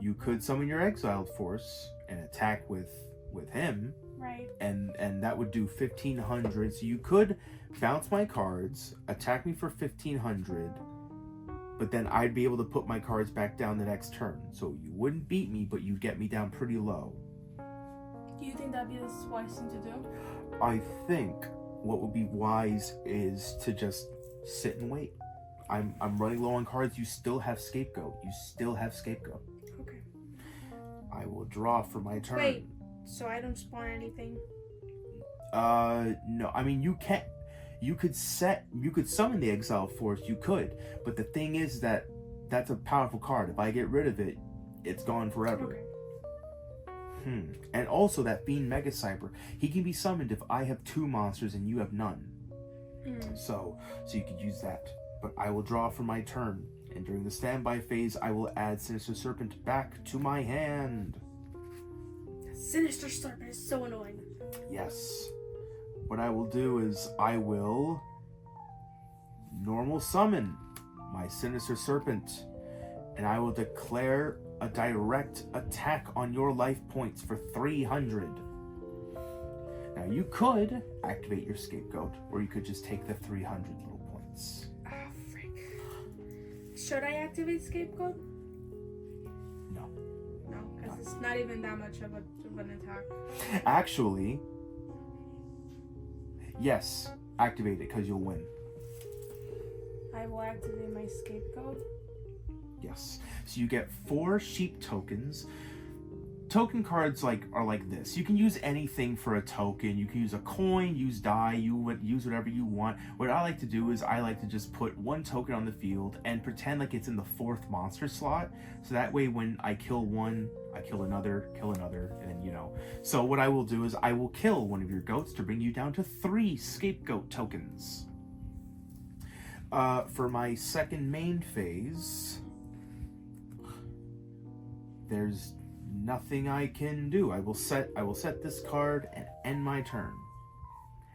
Speaker 1: You could summon your exiled force and attack with him.
Speaker 2: Right.
Speaker 1: And that would do 1,500. So you could bounce my cards, attack me for 1,500, but then I'd be able to put my cards back down the next turn. So you wouldn't beat me, but you'd get me down pretty low.
Speaker 2: Do you think that'd be the wise thing to do?
Speaker 1: I think what would be wise is to just sit and wait. I'm running low on cards. You still have Scapegoat.
Speaker 2: Okay.
Speaker 1: I will draw for my turn.
Speaker 2: Wait, so I don't spawn anything?
Speaker 1: No. I mean, you could summon the Exile Force, you could. But the thing is that's a powerful card. If I get rid of it, it's gone forever.
Speaker 2: Okay.
Speaker 1: And also that Fiend Mega Cyber, he can be summoned if I have 2 monsters and you have none. So you could use that. But I will draw for my turn. And during the standby phase, I will add Sinister Serpent back to my hand.
Speaker 2: Sinister Serpent is so annoying.
Speaker 1: Yes. What I will do is I will normal summon my Sinister Serpent, and I will declare a direct attack on your life points for 300. Now you could activate your Scapegoat, or you could just take the 300 little points.
Speaker 2: Ah, frick. Should I activate Scapegoat?
Speaker 1: No.
Speaker 2: No, because it's not even that much of an attack.
Speaker 1: Actually, yes, activate it because you'll win.
Speaker 2: I will activate my Scapegoat.
Speaker 1: Yes. So you get 4 sheep tokens. Token cards are like this. You can use anything for a token. You can use a coin, use die, you would use whatever you want. What I like to do is I like to just put 1 token on the field and pretend like it's in the 4th monster slot. So that way when I kill one, I kill another, and then So what I will do is I will kill one of your goats to bring you down to 3 Scapegoat tokens. For my second main phase, there's nothing I can do. I will set this card and end my turn.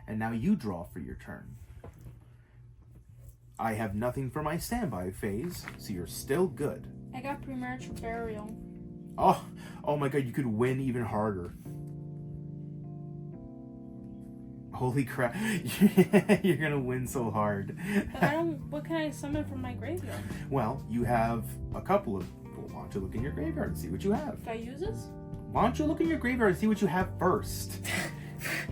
Speaker 1: And now you draw for your turn. I have nothing for my standby phase, so you're still good.
Speaker 2: I got premature burial.
Speaker 1: Oh my god, you could win even harder. Holy crap. You're gonna win so hard.
Speaker 2: But what can I summon from my graveyard?
Speaker 1: Well, you have a couple of... Well, why don't you look in your graveyard and see what you have?
Speaker 2: Can I use this?
Speaker 1: Why don't you look in your graveyard and see what you have first?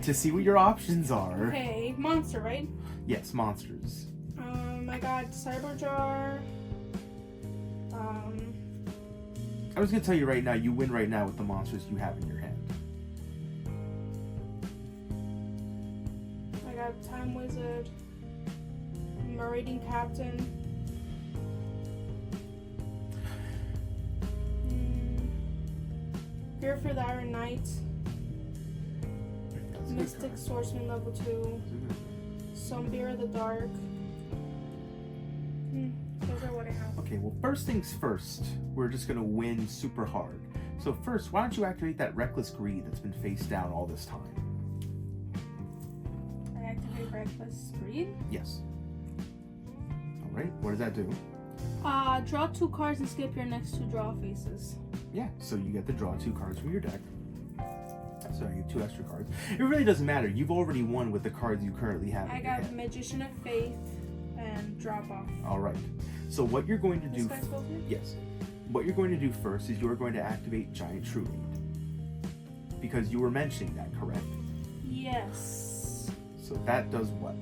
Speaker 1: To see what your options are.
Speaker 2: Okay, monster, right?
Speaker 1: Yes, monsters.
Speaker 2: I got Cyberjar.
Speaker 1: I was gonna tell you right now, you win right now with the monsters you have in your hand.
Speaker 2: I got Time Wizard. Marauding Captain. Fear for the Iron Knight. Mystic Swordsman level 2. Sombir of the Dark. Those are what I have.
Speaker 1: Okay, well, first things first, we're just gonna win super hard. So first, why don't you activate that Reckless Greed that's been face down all this time?
Speaker 2: I activate Reckless Greed?
Speaker 1: Yes. Alright, what does that do?
Speaker 2: Draw 2 cards and skip your next 2 draw faces.
Speaker 1: Yeah, so you get to draw 2 cards from your deck. So you get 2 extra cards. It really doesn't matter. You've already won with the cards you currently have.
Speaker 2: I got Magician of Faith and Drop Off.
Speaker 1: Alright. So what you're going to do...
Speaker 2: This guy's both here?
Speaker 1: Yes. What you're going to do first is you're going to activate Giant Trunade. Because you were mentioning that, correct?
Speaker 2: Yes.
Speaker 1: So that does what?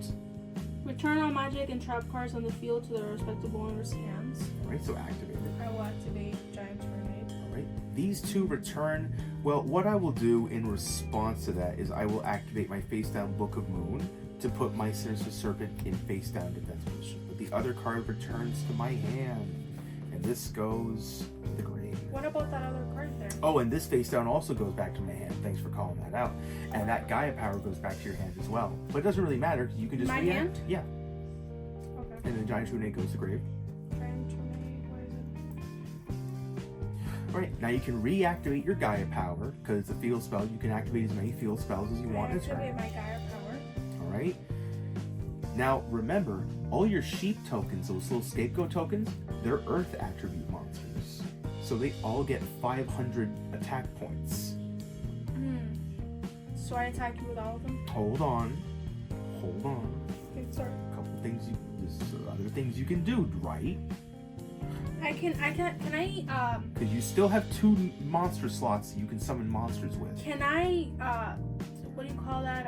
Speaker 2: Return all magic and trap cards on the field to their respective owner's hands.
Speaker 1: Alright, so activate it.
Speaker 2: I will activate Giant Tornado.
Speaker 1: Alright. These 2 return... Well, what I will do in response to that is I will activate my face down Book of Moon to put my Sinister Serpent in face down defense position. But the other card returns to my hand. And And this goes to the grave.
Speaker 2: What about that other card there?
Speaker 1: Oh, and this face down also goes back to my hand. Thanks for calling that out. And that Gaia power goes back to your hand as well. But it doesn't really matter because you can just
Speaker 2: My
Speaker 1: react.
Speaker 2: hand?
Speaker 1: Yeah.
Speaker 2: Okay.
Speaker 1: And then Giant Shunade goes to the grave.
Speaker 2: Giant Shunade, where is it?
Speaker 1: Alright, now you can reactivate your Gaia power because it's a field spell. You can activate as many field spells as you want in a turn.
Speaker 2: Activate my Gaia power.
Speaker 1: Alright. Now remember, all your sheep tokens, those little scapegoat tokens, they're earth attribute monsters. So they all get 500 attack points.
Speaker 2: So I attack you with all of them?
Speaker 1: Hold on.
Speaker 2: Okay, sorry.
Speaker 1: A couple things there's other things you can do, right?
Speaker 2: Can I
Speaker 1: Because you still have 2 monster slots that you can summon monsters with.
Speaker 2: can I, what do you call that,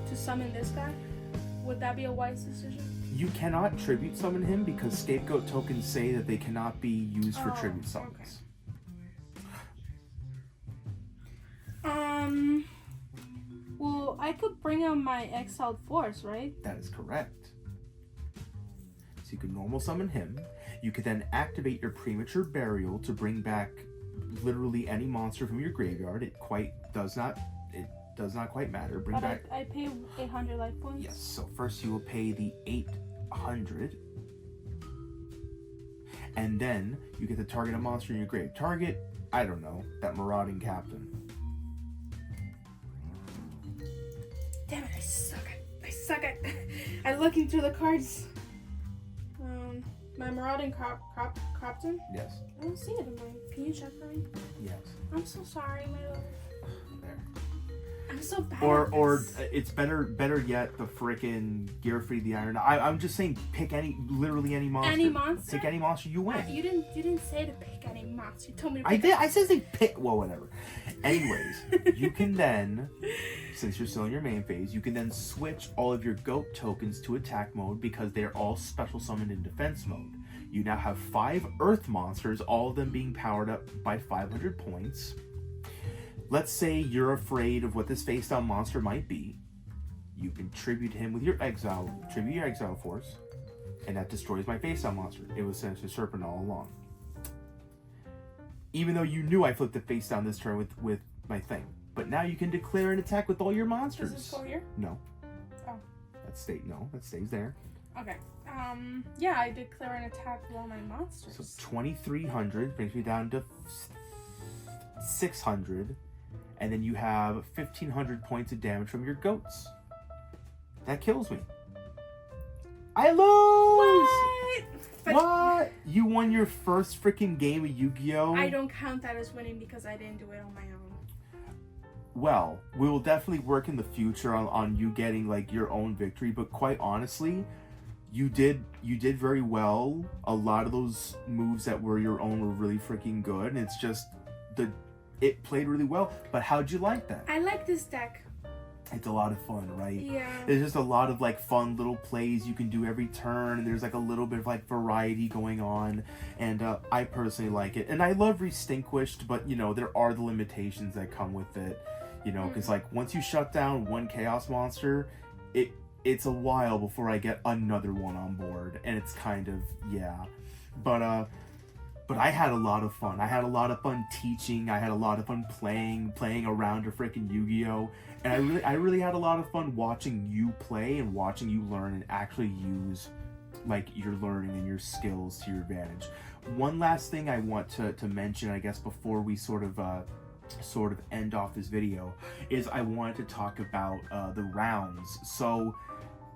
Speaker 2: to summon this guy? Would that be a wise decision?
Speaker 1: You cannot tribute summon him because scapegoat tokens say that they cannot be used for
Speaker 2: Oh,
Speaker 1: tribute summons.
Speaker 2: Well, I could bring out my exiled force, right?
Speaker 1: That is correct. So you can normal summon him. You could then activate your premature burial to bring back literally any monster from your graveyard. It does not quite matter. Bring
Speaker 2: But
Speaker 1: back.
Speaker 2: I pay 800 life points.
Speaker 1: Yes. So first you will pay the 800, and then you get to target a monster in your grave. Target, I don't know, that marauding captain.
Speaker 2: Damn it, I suck at at looking through the cards. My marauding captain?
Speaker 1: Yes.
Speaker 2: I don't see it in mine. Can you check for me?
Speaker 1: Yes.
Speaker 2: I'm so sorry, my love.
Speaker 1: There.
Speaker 2: I'm so bad
Speaker 1: Or
Speaker 2: at
Speaker 1: or
Speaker 2: this.
Speaker 1: it's better yet, the frickin' Gearfried the Iron. I'm just saying, pick literally any monster.
Speaker 2: Any monster?
Speaker 1: Pick any monster, you win.
Speaker 2: You didn't say to pick any monster. You told me to
Speaker 1: I
Speaker 2: pick
Speaker 1: did. I said they pick. Well, whatever. Anyways, you can then, since you're still in your main phase, you can then switch all of your goat tokens to attack mode because they're all special summoned in defense mode. You now have 5 earth monsters, all of them being powered up by 500 points. Let's say you're afraid of what this face down monster might be. You can tribute him with your exile force, and that destroys my face down monster. It was Sinister Serpent all along. Even though you knew I flipped the face down this turn with my thing. But now you can declare an attack with all your monsters.
Speaker 2: Does this go here?
Speaker 1: No.
Speaker 2: Oh.
Speaker 1: That stays there.
Speaker 2: Okay. Yeah, I declare an attack with all my monsters.
Speaker 1: So 2,300 brings me down to 600. And then you have 1,500 points of damage from your goats. That kills me. I lose!
Speaker 2: But
Speaker 1: What? You won your first freaking game of Yu-Gi-Oh!
Speaker 2: I don't count that as winning because I didn't do it on my own.
Speaker 1: Well, we will definitely work in the future on you getting like your own victory, but quite honestly, you did very well. A lot of those moves that were your own were really freaking good, and it's just it played really well. But how'd you like that?
Speaker 2: I like this deck.
Speaker 1: It's a lot of fun, right?
Speaker 2: Yeah.
Speaker 1: There's just a lot of like fun little plays you can do every turn, and there's like a little bit of like variety going on, and I personally like it. And I love Restinquished, but you know, there are the limitations that come with it, you know, because like once you shut down one chaos monster, it's a while before I get another one on board, and it's kind of, yeah. But I had a lot of fun. I had a lot of fun teaching. I had a lot of fun playing around a freaking Yu-Gi-Oh! And I really had a lot of fun watching you play and watching you learn and actually use like your learning and your skills to your advantage. One last thing I want to mention, I guess, before we sort of end off this video, is I wanted to talk about the rounds. So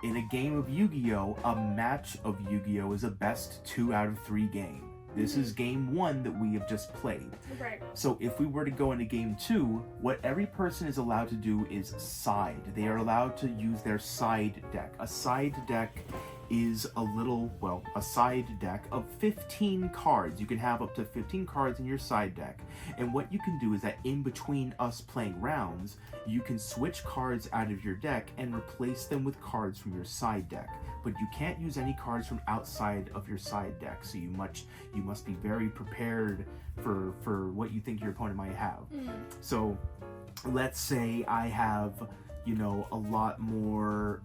Speaker 1: in a game of Yu-Gi-Oh! A match of Yu-Gi-Oh! Is a best 2 out of 3 game. This is game 1 that we have just played.
Speaker 2: Right.
Speaker 1: So if we were to go into game 2, what every person is allowed to do is side. They are allowed to use their side deck. A side deck is a side deck of 15 cards. You can have up to 15 cards in your side deck. And what you can do is that in between us playing rounds, you can switch cards out of your deck and replace them with cards from your side deck. But you can't use any cards from outside of your side deck. So you must be very prepared for what you think your opponent might have. So let's say I have, a lot more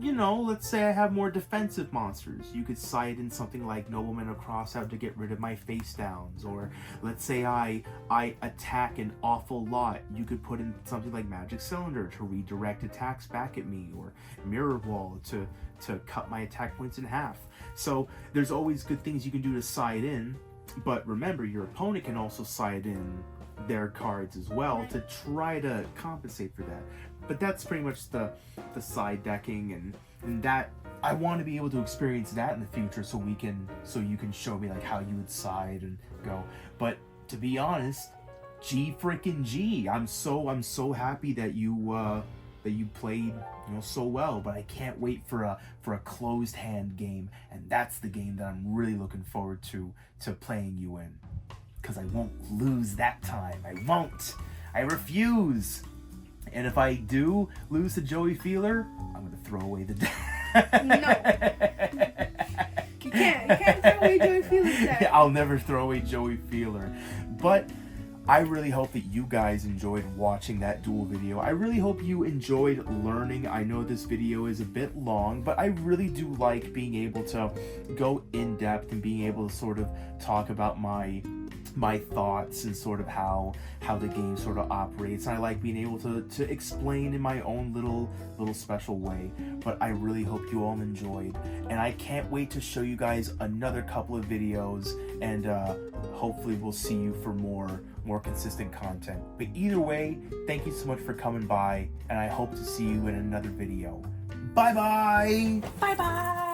Speaker 1: you know, let's say I have more defensive monsters. You could side in something like Nobleman of Crossout to get rid of my face downs. Or let's say I attack an awful lot. You could put in something like Magic Cylinder to redirect attacks back at me, or Mirror Wall to cut my attack points in half. So there's always good things you can do to side in, but remember, your opponent can also side in their cards as well to try to compensate for that. But that's pretty much the side decking, and that I want to be able to experience that in the future, so you can show me like how you would side and go. But to be honest, G freaking G, I'm so happy that you played, you know, so well. But I can't wait for a closed hand game, and that's the game that I'm really looking forward to playing you in, because I won't lose that time. I won't. I refuse. And if I do lose to Joey Feeler, I'm gonna throw away the deck.
Speaker 2: No. You can't throw away Joey Feeler's deck.
Speaker 1: I'll never throw away Joey Feeler. But I really hope that you guys enjoyed watching that duel video. I really hope you enjoyed learning. I know this video is a bit long, but I really do like being able to go in depth and being able to sort of talk about my thoughts and sort of how the game sort of operates. And I like being able to explain in my own little special way. But I really hope you all enjoyed, and I can't wait to show you guys another couple of videos, and hopefully we'll see you for more consistent content. But either way, thank you so much for coming by, and I hope to see you in another video. Bye bye.
Speaker 2: Bye bye.